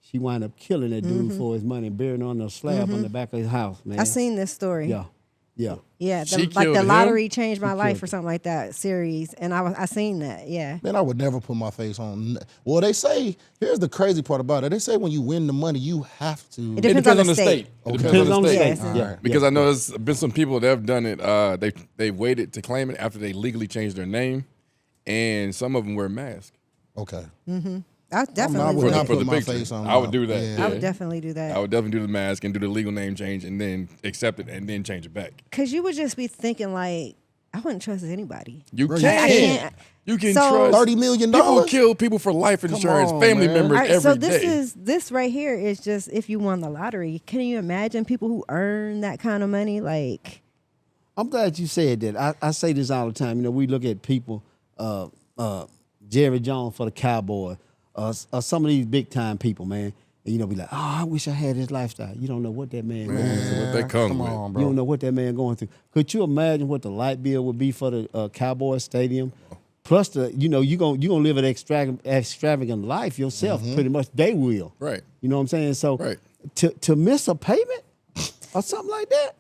She wound up killing that dude for his money and burying him on a slab on the back of his house, man. I seen this story. Yeah. Yeah, She like the killed lottery him? changed my life or something like that series, and I seen that. Yeah, Man, I would never put my face on. Well, they say, here's the crazy part about it. They say when you win the money, you have to. It depends on the state. It Okay. depends on the state. Yes. All right. Because I know there's been some people that have done it. They waited to claim it after they legally changed their name, and some of them wear masks. Okay. I I definitely would would. not for put the my picture. face on. I would do that. Yeah. I would definitely do that. I would definitely do the mask and do the legal name change and then accept it and then change it back. Because you would just be thinking like, I wouldn't trust anybody. You Bro, can. I can't. You can So- trust. $30 million? People kill people for life insurance, on, family man. members All right, every so day. this right here is just if you won the lottery. Can you imagine people who earn that kind of money? Like, I'm glad you said that. I say this all the time. You know, we look at people, Jerry Jones for the Cowboys, some of these big time people, man. And, you know, be like, oh, I wish I had his lifestyle. You don't know what that man going through. What that comes Come with. on, You bro. don't know what that man going through. Could you imagine what the light bill would be for the Cowboys Stadium? Plus, you gonna live an extravagant life yourself. Pretty much, they will. Right. You know what I'm saying? So, Right. to miss a payment or something like that.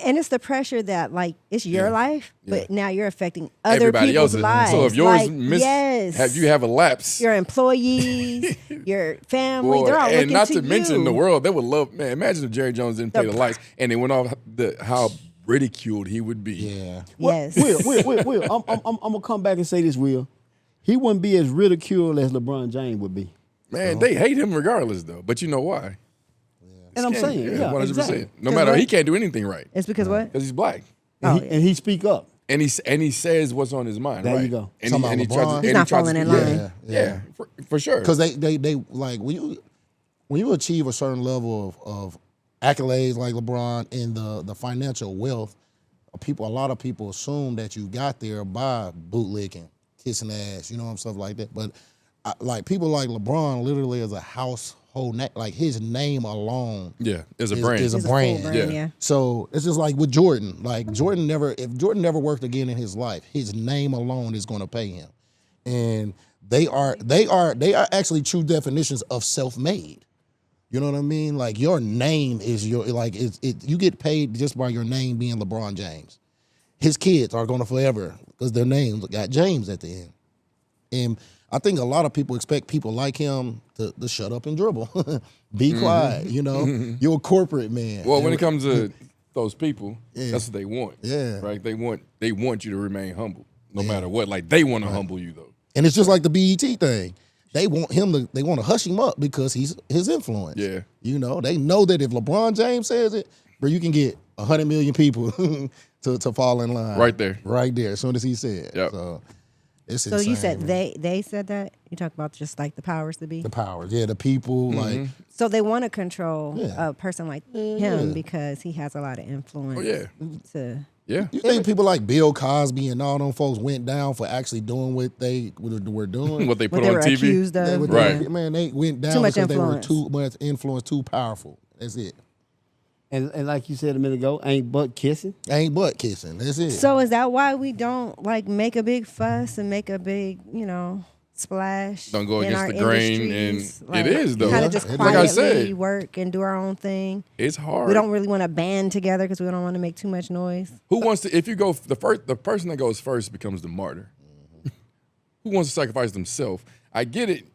and it's the pressure that like it's your life, but now you're affecting other Everybody people's else's. lives. So if yours like, miss, yes, you have a lapse. your employees, your family, Boy, they're all and looking not to to mention you. the world, they would love. Man, imagine if Jerry Jones didn't pay the lights and they went off how ridiculed he would be. Yeah. Yes. Will, I'm gonna come back and say this, Will. He wouldn't be as ridiculed as LeBron James would be. Man, they hate him regardless, though. But you know why? And I'm saying, yeah, 100%. exactly. No matter, what? he can't do anything right It's because what? because he's black. Oh, And he speak up. And he says what's on his mind. There right? you go. And Talking he about tries LeBron? to, He's and not he tries falling to, in line. Yeah, for sure. Because they like when you achieve a certain level of accolades like LeBron and the financial wealth, a lot of people assume that you got there by bootlicking, kissing ass, stuff like that. But like people like LeBron, literally is a household name. Like his name alone, is a brand. is a It's a full brand. brand, yeah. So it's just like with Jordan. Like if Jordan never worked again in his life, his name alone is going to pay him. And they are actually true definitions of self-made. You know what I mean? Like your name is you get paid just by your name being LeBron James. His kids are going to forever because their names got James at the end. And I think a lot of people expect people like him to shut up and dribble, be quiet. You're a corporate man. Well, when it comes to those people, Yeah. that's what they want. Yeah. Right? They want you to remain humble, no matter what. Like they want to humble you though. And it's just like the BET thing. They want to hush him up because he's his influence. Yeah. They know that if LeBron James says it, bro, you can get 100 million people to fall in line. Right there. Right there, as soon as he said. Yep. So it's So insane, you said man. they said that? You talk about just like the powers to be? The powers, the people, like So they want to control Yeah. a person like him because he has a lot of influence. Oh, yeah. To Yeah. you think people like Bill Cosby and all them folks went down for actually doing what they were doing? What they what put they on were TV. accused They of. were Right. doing- man, they went down Too much because influence. they were too much influence, too powerful. That's it. And like you said a minute ago, ain't but kissing. Ain't butt kissing. That's it. So is that why we don't like make a big fuss and make a big, splash? Don't go in against our the grain, industries? and it is, though. Kind Yeah. of just Like quietly I said, work and do our own thing. it's hard. We don't really want to band together because we don't want to make too much noise. Who wants to? If you go the person that goes first becomes the martyr. Who wants to sacrifice themselves? I get it.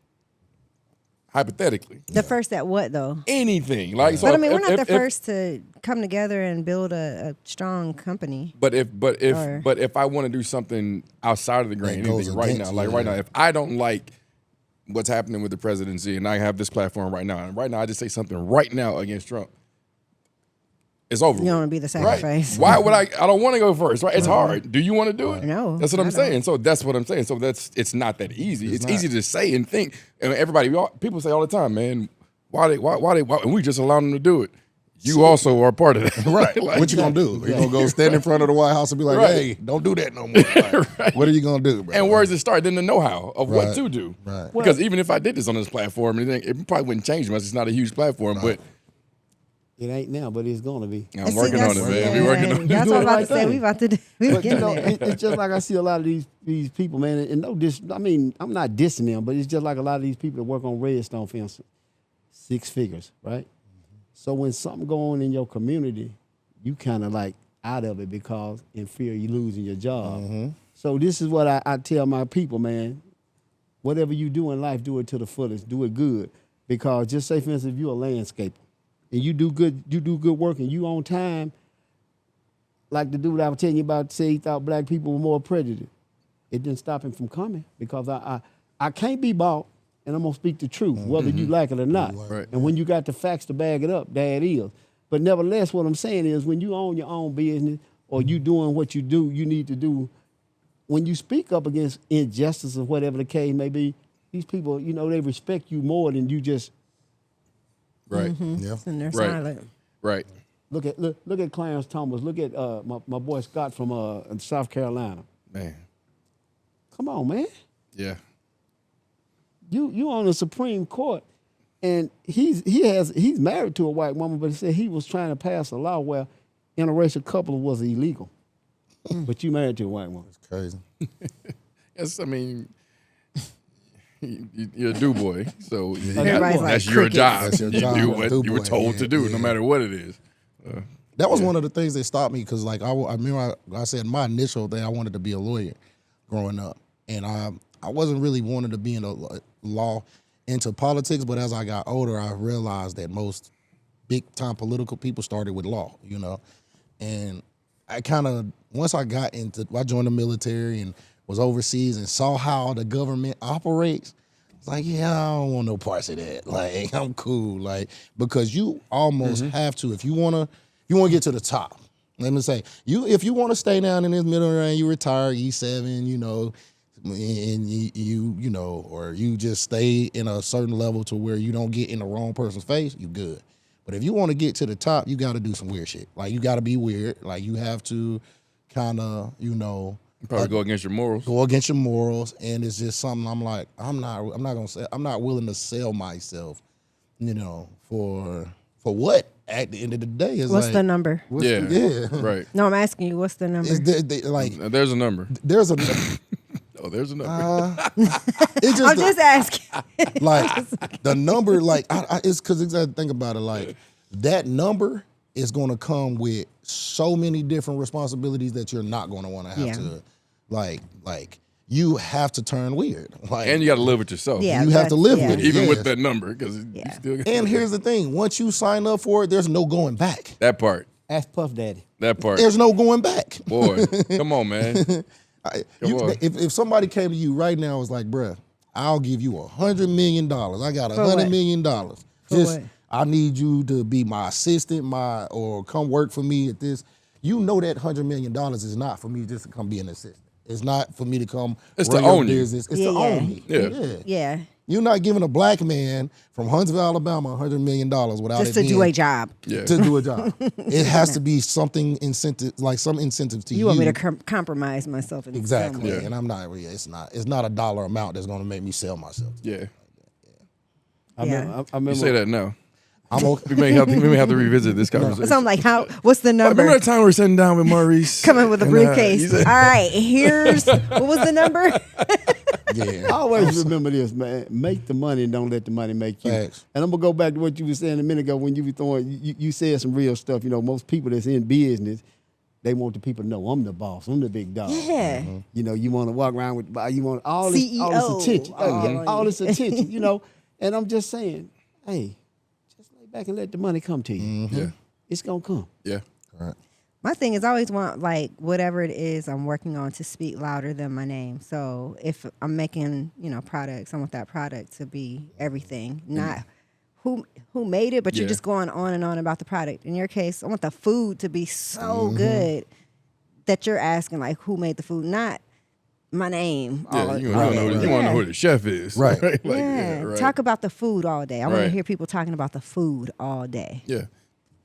Hypothetically, The first at what though? anything like. So But I mean, if- we're not if- the first to come together and build a strong company. But if Or- I want to do something outside of the grain, That goes anything right now, against like you, right yeah. now, if I don't like what's happening with the presidency, and I have this platform right now, and right now I just say something right now against Trump, it's over. You don't want to be the sacrifice. Why would I? I don't want to go first. Right? It's hard. Do you want to do it? No, That's what I I'm don't. saying. So that's what I'm saying. So it's not that easy. It's not. easy to say and think. And people say all the time, man, why and we just allow them to do it. You also are part of that. Right. Like, what you gonna do? You gonna go stand in front of the White House and be like, Right. "Hey, don't do that no more." Like, what are you gonna do, bro? And where's it start? Then the know-how of what Right. to do. Right. Because even if I did this on this platform, it probably wouldn't change much. It's not a huge platform, but It ain't now, but it's gonna be. I'm working on it, man. We working on it. That's what I'm about to say. thing. We about to do. We But getting you know, there. it's just like I see a lot of these people, man. And no, I mean, I'm not dissing them, but it's just like a lot of these people that work on Redstone, for instance, 6 figures, right? So when something go on in your community, you kind of like out of it because in fear you losing your job. So this is what I tell my people, man. Whatever you do in life, do it to the fullest. Do it good. Because just say, for instance, if you're a landscaper and you do good work and you on time, like the dude I was telling you about, say he thought black people were more prejudiced. It didn't stop him from coming because I can't be bought, and I'm gonna speak the truth, whether you like it or not. Right. And when you got the facts to back it up, there it is. But nevertheless, what I'm saying is when you own your own business or you doing what you do, you need to do, when you speak up against injustice or whatever the case may be, these people, you know, they respect you more than you just. Right. Yeah. And they're Right. silent. Right. Look at Clarence Thomas. Look at my boy Scott from South Carolina. Man. Come on, man. Yeah. You on the Supreme Court, and he's married to a white woman, but he said he was trying to pass a law where interracial couple was illegal. But you married to a white woman. It's crazy. Yes, I mean, you're a do boy, so Everybody's like that's your crickets. job. That's your You job, do a what do you were boy. told to do, no matter what it is. That was one of the things that stopped me because, like, I remember I said my initial thing, I wanted to be a lawyer growing up. And I wasn't really wanting to be in the law into politics, but as I got older, I realized that most big-time political people started with law, you know. And I kind of, once I joined the military and was overseas and saw how the government operates, it's like, yeah, I don't want no parts of that. Like, I'm cool. Like, because you almost have to, if you want to get to the top. Let me say, if you want to stay down in this middle range, you retire E7, you know, and you know, or you just stay in a certain level to where you don't get in the wrong person's face, you good. But if you want to get to the top, you got to do some weird shit. Like, you got to be weird. Like, you have to kind of, you know, Probably go against your morals. go against your morals, and it's just something I'm like, I'm not willing to sell myself, you know, for what? At the end of the day, it's What's like, the number? yeah. Right. No, I'm asking you, what's the number? Like, There's a number. there's a Oh, there's a number. it's just I'm just asking. like the number, like it's because exactly think about it, like that number is going to come with so many different responsibilities that you're not going to want to have to, like you have to turn weird, like, And you got to live with yourself. Yeah, you have to live yeah. with it, Even yes. with that number, because you still got And here's the thing: once you sign up for it, there's no going back. that part. Ask Puff Daddy. That part. There's no going back. Boy, come on, man. Come on. If somebody came to you right now and was like, bruh, I'll give you $100 million. I got $100 million. Just, what? I need you to be my assistant, or come work for me at this. You know that $100 million is not for me just to come be an assistant. It's not for me to come It's run to your own you. business. It's Yeah, to yeah. own me. Yeah. Yeah, You're not giving a black man from Huntsville, Alabama, $100 million without just it to being, do a job. Yeah. to do a job. It has to be something incentive, like some incentive to you. You want me to compromise myself in Exactly. some way. And I'm not. Yeah, it's not a dollar amount that's going to make me sell myself. Yeah. I Yeah. remember You say that now. I'm okay. We may have to revisit this conversation. So I'm like, what's the number? Remember that time we were sitting down with Maurice? Coming with a and, briefcase. he said- All right, here's what was the number? Yeah. I always remember this, man. Make the money and don't let the money make you. Facts. And I'm gonna go back to what you were saying a minute ago when you were throwing. You said some real stuff. You know, most people that's in business, they want the people to know I'm the boss. I'm the big dog. Yeah. You know, you want to walk around with. You want all this CEO. attention. Oh, all this attention. You know, and I'm just saying, hey, just lay back and let the money come to you. Yeah. It's gonna come. Yeah. Right. My thing is I always want, like, whatever it is I'm working on to speak louder than my name. So if I'm making, products, I want that product to be everything, not who made it, but you're Yeah. just going on and on about the product. In your case, I want the food to be so good that you're asking, like, who made the food, not my name. Yeah. You want to know who the chef is. Right. Like, Yeah. right. Talk about the food all day. I want to Right. hear people talking about the food all day. Yeah.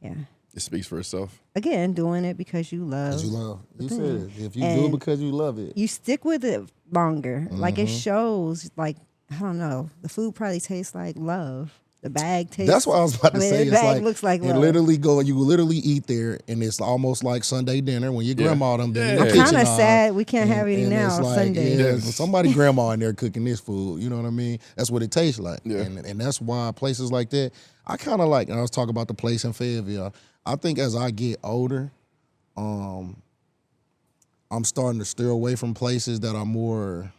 Yeah. It speaks for itself. Again, doing it because you love. Because you love. You said it. If you do And it because you love it. You stick with it longer. Like, it shows, like, I don't know, the food probably tastes like love. The bag tastes. That's what I was about to say. The It's bag like, looks like you love. literally eat there, and it's almost like Sunday dinner when your grandma done been in the I'm kitchen. kind of sad we can't have any now it's on like, Sunday. yeah, somebody grandma in there cooking this food. You know what I mean? That's what it tastes like. Yeah. And that's why places like that, I kind of like, and I was talking about the place in Fayetteville, I think as I get older, I'm starting to steer away from places that are more,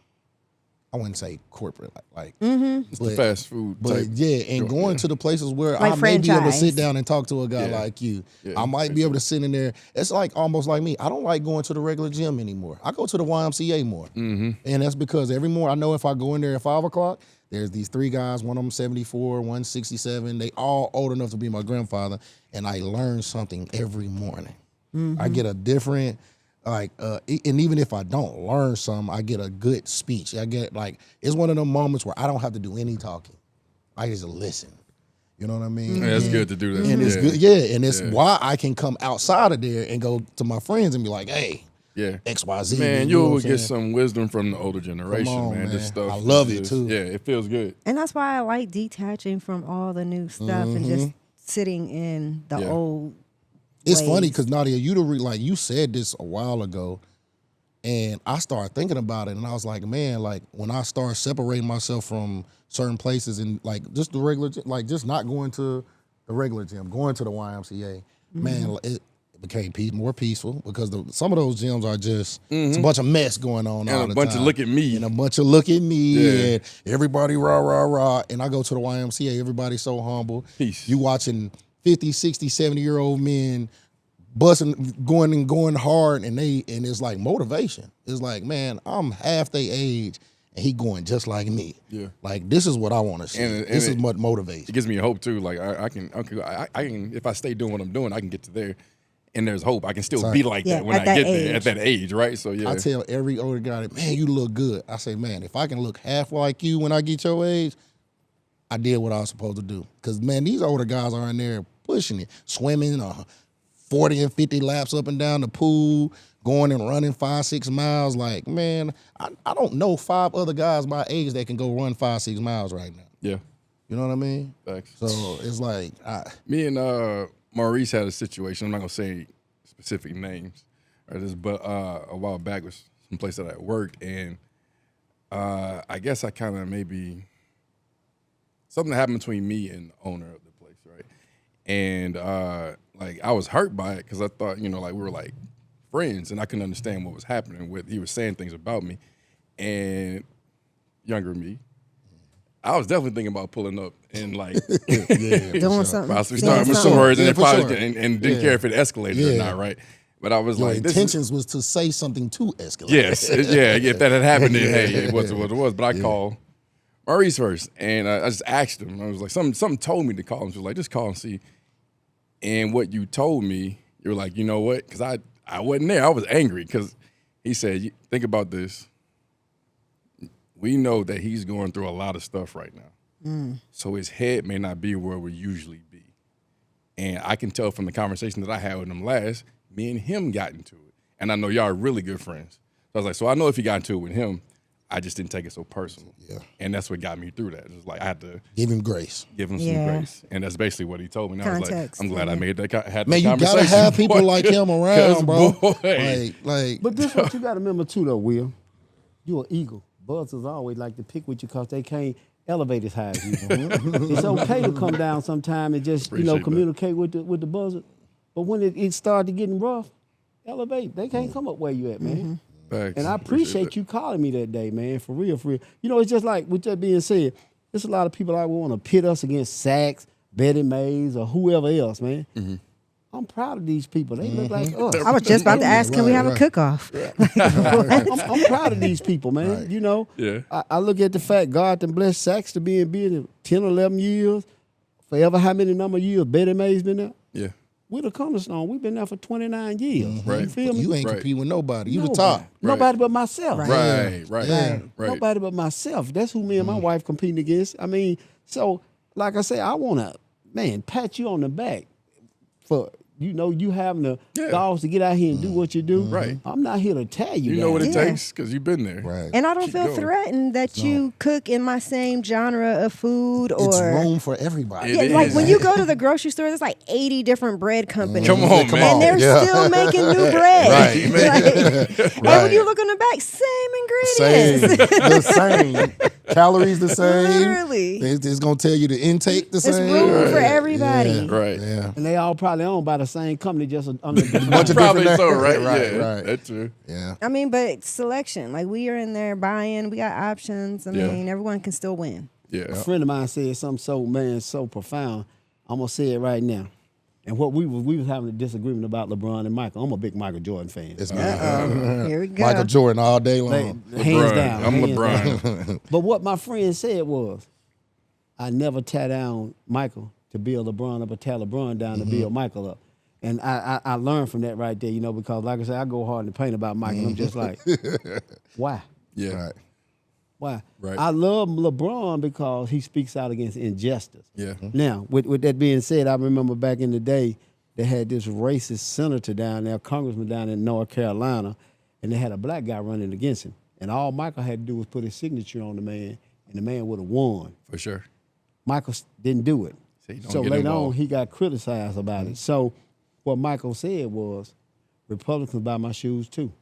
I wouldn't say corporate, It's the fast food but type. yeah, and going to the places where Like I may be able to franchise. sit down and talk to a guy Yeah. like you. Yeah, I might be able to sit in there. It's like almost like me. I don't like going to the regular gym anymore. I go to the YMCA more. Mm-hmm. And that's because every morning, I know if I go in there at 5 o'clock, there's these 3 guys, one of them 74, one 67. They all old enough to be my grandfather. And I learn something every morning. Mm-hmm. I get a different, and even if I don't learn something, I get a good speech. I get it's one of them moments where I don't have to do any talking. I just listen. You know what I mean? Yeah, it's good to do that. And it's good, and it's why I can come outside of there and go to my friends and be like, hey, Yeah. XYZ. Man, you know you'll what I'm get saying? some wisdom from the older generation, on, man. This man. stuff. I love is it, too. Yeah, it feels good. And that's why I like detaching from all the new stuff and just sitting in the Yeah. old. It's ways. funny because Nadia, you said this a while ago, and I started thinking about it, and I was like, man, like when I start separating myself from certain places and like just the regular, like just not going to the regular gym, going to the YMCA, man, it became more peaceful because some of those gyms are just it's a bunch of mess going on all And the a bunch time. of look at me. And a bunch of look at me Yeah. and everybody rah, rah, rah. And I go to the YMCA, everybody's so humble. Peace. You watching 50, 60, 70-year-old men busting, going hard, and it's like motivation. It's like, man, I'm half their age and he going just like me. Yeah. Like this is what I want to see. And This is what motivates. It gives me hope too. Like I can if I stay doing what I'm doing, I can get to there. And there's hope. I can still be like Yeah, that when at I that get there age. at that age, right? So yeah. I tell every older guy, man, you look good. I say, man, if I can look half like you when I get your age, I did what I was supposed to do. Because, man, these older guys are in there pushing it, swimming 40 and 50 laps up and down the pool, going and running 5-6 miles. Like, man, I don't know 5 other guys my age that can go run 5-6 miles right now. Yeah. You know what I mean? Thanks. So it's like, Me and Maurice had a situation. I'm not gonna say specific names, but a while back was some place that I worked, and I guess I kind of maybe something happened between me and the owner of the place, right? And like I was hurt by it because I thought, like we were like friends, and I couldn't understand what was happening. He was saying things about me, and younger me. I was definitely thinking about pulling up and like Doing something. possibly saying starting with some something. words, and Yeah, it for probably sure. and didn't care if it escalated or not, right? But I was your like, intentions was to say something to escalate. yes, yeah. If that had happened, then hey, it was what it was. But I called Maurice first, and I just asked him. I was like, something told me to call him. She was like, just call and see. And what you told me, you were like, you know what? Because I wasn't there. I was angry because he said, think about this. We know that he's going through a lot of stuff right now. So his head may not be where we usually be. And I can tell from the conversation that I had with him last, me and him got into it. And I know y'all are really good friends. So I was like, so I know if he got into it with him, I just didn't take it so personal. Yeah. And that's what got me through that. It was like I had to Give him grace. give him some Yeah. grace. And that's basically what he told me. And I was like, Context, I'm glad I yeah. made that had Man, that you gotta conversation. have people boy. like him 'Cause, around, bro. boy, Like, But this what you got to remember too, though, Will. You're an eagle. Buzzers always like to pick with you because they can't elevate as high as you. It's okay to come down sometime and just Appreciate that. communicate with the buzzer. But when it started getting rough, elevate. They can't come up where you at, man. Facts. And I appreciate you calling me that day, man. For real, for real. It's just like with that being said, there's a lot of people that want to pit us against Sachs, Betty Mays, or whoever else, man. I'm proud of these people. They look like us. I was just about to ask, can we have a right. cook-off? I'm proud of these people, man. Yeah. I look at the fact God done blessed Sachs to be in business 10 or 11 years, forever how many number of years Betty May's been there. Yeah. We're the cornerstone. We've been there for 29 years. Right. You feel me? you ain't Right. competing with nobody. You the Nobody. top. Nobody but myself. Right. Yeah. Nobody but myself. That's who me and my wife competing against. I mean, so like I say, I want to, man, pat you on the back for you having the dogs to get out here and do what you do. Right. I'm not here to tell you. You know what it Yeah. takes because you've been there. Right. And I don't Keep feel going. threatened that you cook in my same genre of food or It's room for everybody. It yeah, like is. when you go to the grocery store, there's like 80 different bread companies. Come on, Come man. And they're Yeah. still making new bread. Right, man. Like, and when you look on the back, same Same. ingredients. The same. Calories the same. Literally. It's going to tell you the intake the There's same. room for everybody. Yeah. Right. Yeah. And they all probably owned by the same company, just under Bunch of Probably different so, names. right? Right, Yeah, right. that's true. Yeah. I mean, but selection. Like we are in there buying. We got options. I Yeah. mean, everyone can still win. Yeah. A friend of mine said something so profound. I'm gonna say it right now. And what we was having a disagreement about LeBron and Michael. I'm a big Michael Jordan fan. It's me. Here we go. Michael Jordan all day long. Hands LeBron. down. I'm hands LeBron. down. But what my friend said was, I never tear down Michael to build LeBron up or tear LeBron down to build Michael up. And I learned from that right there, because like I said, I go hard in the paint about Michael. I'm just like, why? Yeah. Right. Why? Right. I love LeBron because he speaks out against injustice. Yeah. Now, with that being said, I remember back in the day, they had this racist senator down there, congressman down in North Carolina, and they had a black guy running against him. And all Michael had to do was put his signature on the man, and the man would have won. For sure. Michael didn't do it. So you don't So get later on, involved. he got criticized about it. So what Michael said was, Republicans buy my shoes too.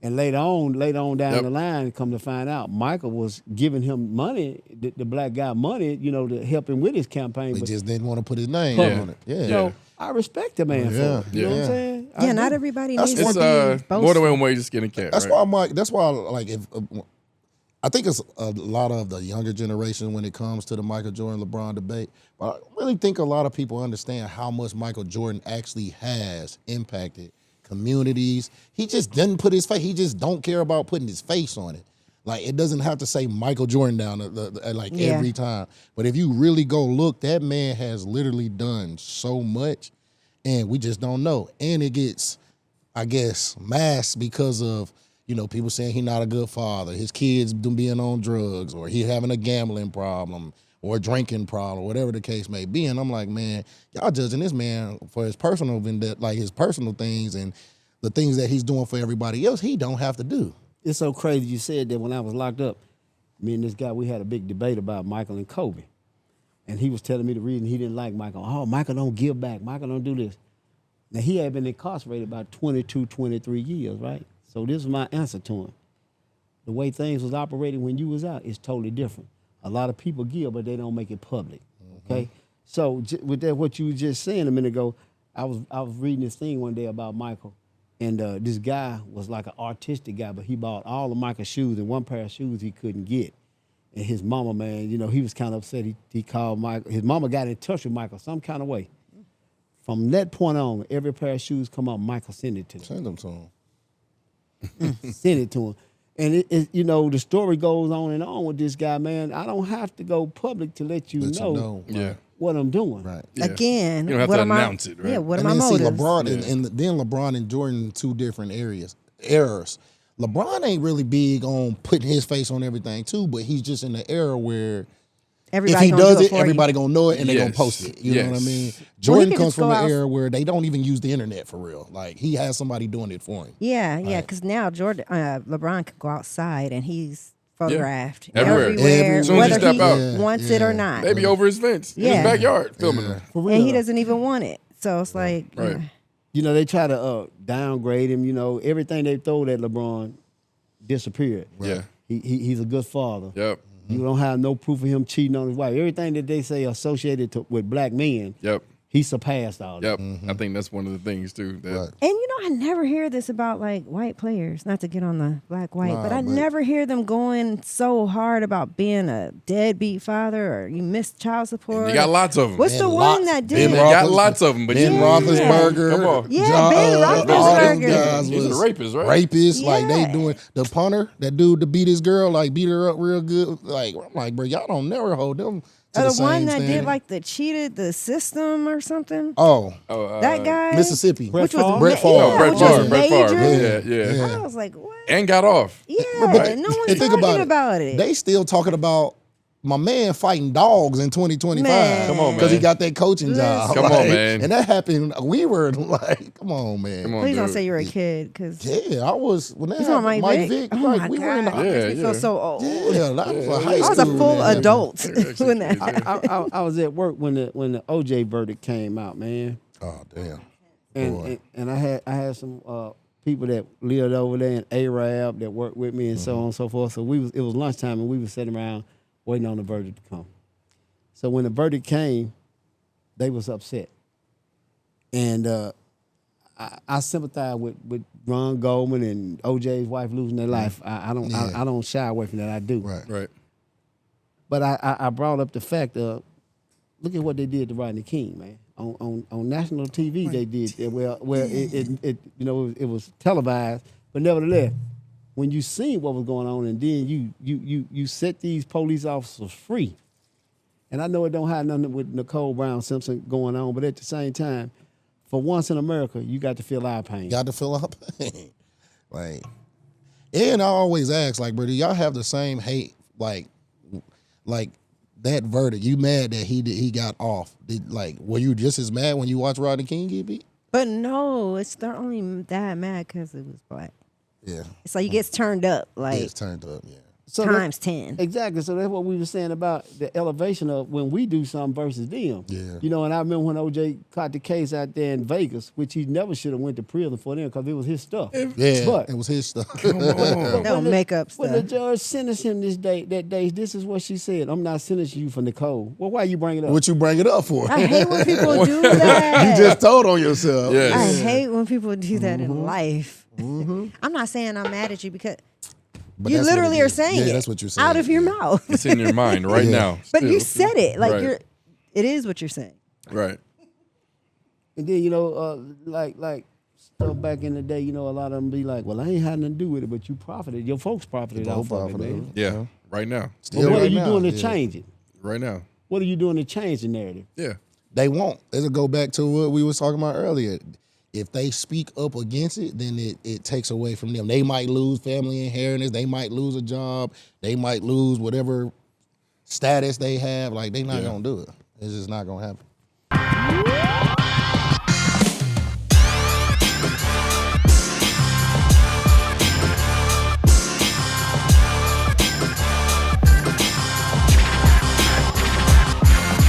And later on down Yep. the line, come to find out, Michael was giving him money, the black guy money, to help him with his campaign. He but just didn't want to put his name Yeah. on it. Yeah. so I respect the man Yeah. for it. You know what I'm Yeah. saying? Yeah, I not do. everybody That's needs It's to be more boastful. than one way to skin a cat. That's right? why that's why like if I think it's a lot of the younger generation when it comes to the Michael Jordan LeBron debate. But I really think a lot of people understand how much Michael Jordan actually has impacted communities. He just doesn't put his face. He just don't care about putting his face on it. Like it doesn't have to say Michael Jordan down Yeah. every time. But if you really go look, that man has literally done so much, and we just don't know. And it gets, I guess, masked because of people saying he's not a good father, his kids being on drugs, or he having a gambling problem or a drinking problem, whatever the case may be. And I'm like, man, y'all judging this man for his personal his personal things and the things that he's doing for everybody else. He don't have to do. It's so crazy you said that. When I was locked up, me and this guy, we had a big debate about Michael and Kobe. And he was telling me the reason he didn't like Michael. Oh, Michael don't give back. Michael don't do this. Now, he had been incarcerated about 22, 23 years, right? So this is my answer to him. The way things was operating when you was out is totally different. A lot of people give, but they don't make it public, okay? So with that, what you were just saying a minute ago, I was reading this thing one day about Michael. And this guy was like an artistic guy, but he bought all of Michael's shoes and one pair of shoes he couldn't get. And his mama, man, he was kind of upset. He called Michael. His mama got in touch with Michael some kind of way. From that point on, every pair of shoes come out, Michael send it to them. Send them to him. Send it to him. And the story goes on and on with this guy, man. I don't have to go public to let you know Yeah. what I'm doing. Right. Yeah. Again, You don't have what to am I- announce it, right? Yeah, what And are my then see motives? LeBron and then LeBron and Jordan, two different errors. LeBron ain't really big on putting his face on everything too, but he's just in the era where Everybody if he gonna does do it, for you. everybody gonna know it and they gonna Yes. post it. You know what I Yes. mean? Jordan can comes just from go an out- era where they don't even use the internet for real. Like he has somebody doing it for him. Yeah, because now LeBron can go outside and he's photographed Everywhere. everywhere, As soon as you whether step he out. wants it or not. Maybe over his fence in Yeah. his backyard filming him. For real. And he doesn't even want it. So it's like, Right. They try to downgrade him. Everything they throwed at LeBron disappeared. Yeah. He's a good father. Yep. You don't have no proof of him cheating on his wife. Everything that they say associated with black men, Yep. he surpassed all that. Yep. I think that's one of the things too. That Right. and I never hear this about like white players, not to get on the black white, but I but- never hear them going so hard about being a deadbeat father or you missed child support. You got lots of them. What's the And one lots- that Ben did? You it? got lots of them, but Ben you Roethlisberger. Come on. Yeah, John- Ben all them Roethlisberger. guys He's a was rapist, right? Rapists, like they Yeah. doing the punter, that dude to beat his girl, like beat her up real good. Like I'm like, bro, y'all don't never hold them to Or the the one same that standard. did like the cheated the system or something. Oh, That guy, Mississippi. which was Favre? Brett Favre. yeah, Brett which was Favre. Brett major. Favre. Yeah. Yeah. I was like, what? And got off. Yeah, But no one's and think talking about about it. it. They still talking about my man fighting dogs in 2025. Man. Come on, because he man. got that coaching job. Come on, man. And that happened. We were like, come on, man. Come on, Please don't dude. say you were a kid, because Yeah, I was when that you saw happened, Mike Vick. Vick. Oh Like my we God, were in the that makes me Yeah, feel so old. yeah, that was a high I was a school full when that happened. adult when that. I was at work when the OJ verdict came out, man. Oh damn. And I had some people that lived over there in Arab that worked with me and so on and so forth. So it was lunchtime and we was sitting around waiting on the verdict to come. So when the verdict came, they was upset. And I sympathize with Ron Goldman and OJ's wife losing their life. I don't shy away from that. I do. Right. But I brought up the fact of look at what they did to Rodney King, man. On national TV, they did that. Well, it was televised, but nevertheless, when you seen what was going on, and then you set these police officers free, and I know it don't have nothing with Nicole Brown Simpson going on, but at the same time, for once in America, you got to feel our pain. Got to feel our pain. Like, and I always ask, like, bro, do y'all have the same hate, like that verdict? You mad that he got off? Were you just as mad when you watched Rodney King get beat? But no, they're only that mad because it was black. Yeah. It's like he gets turned up, like It's turned up, yeah. So times 10. Exactly. So that's what we were saying about the elevation of when we do something versus them. Yeah. You know, and I remember when OJ caught the case out there in Vegas, which he never should have went to prison for them because it was his stuff. Yeah, But it was his stuff. They'll make up when the stuff. judge sentenced him that day, this is what she said. I'm not sentencing you for Nicole. Well, why you bring it up? What you bring it up for? I hate when people do that. You just told on yourself. Yes. I hate when people do that in life. I'm not saying I'm mad at you because But you that's what literally it are is. saying Yeah, it that's what you're saying. out of your mouth. It's in your mind right now. But Still. you said it like Right. it is what you're saying. Right. And then, you know, like stuff back in the day, you know, a lot of them be like, well, I ain't had nothing to do with it, but you profited. Your folks profited Your off folks of it, profited. man. Yeah. Right now. Still But what right are you now, doing to yeah. change it? Right now. What are you doing to change the narrative? Yeah. They won't. It'll go back to what we was talking about earlier. If they speak up against it, then it takes away from them. They might lose family inheritance. They might lose a job. They might lose whatever status they have. Like, they not going to do it. It's just not going to happen.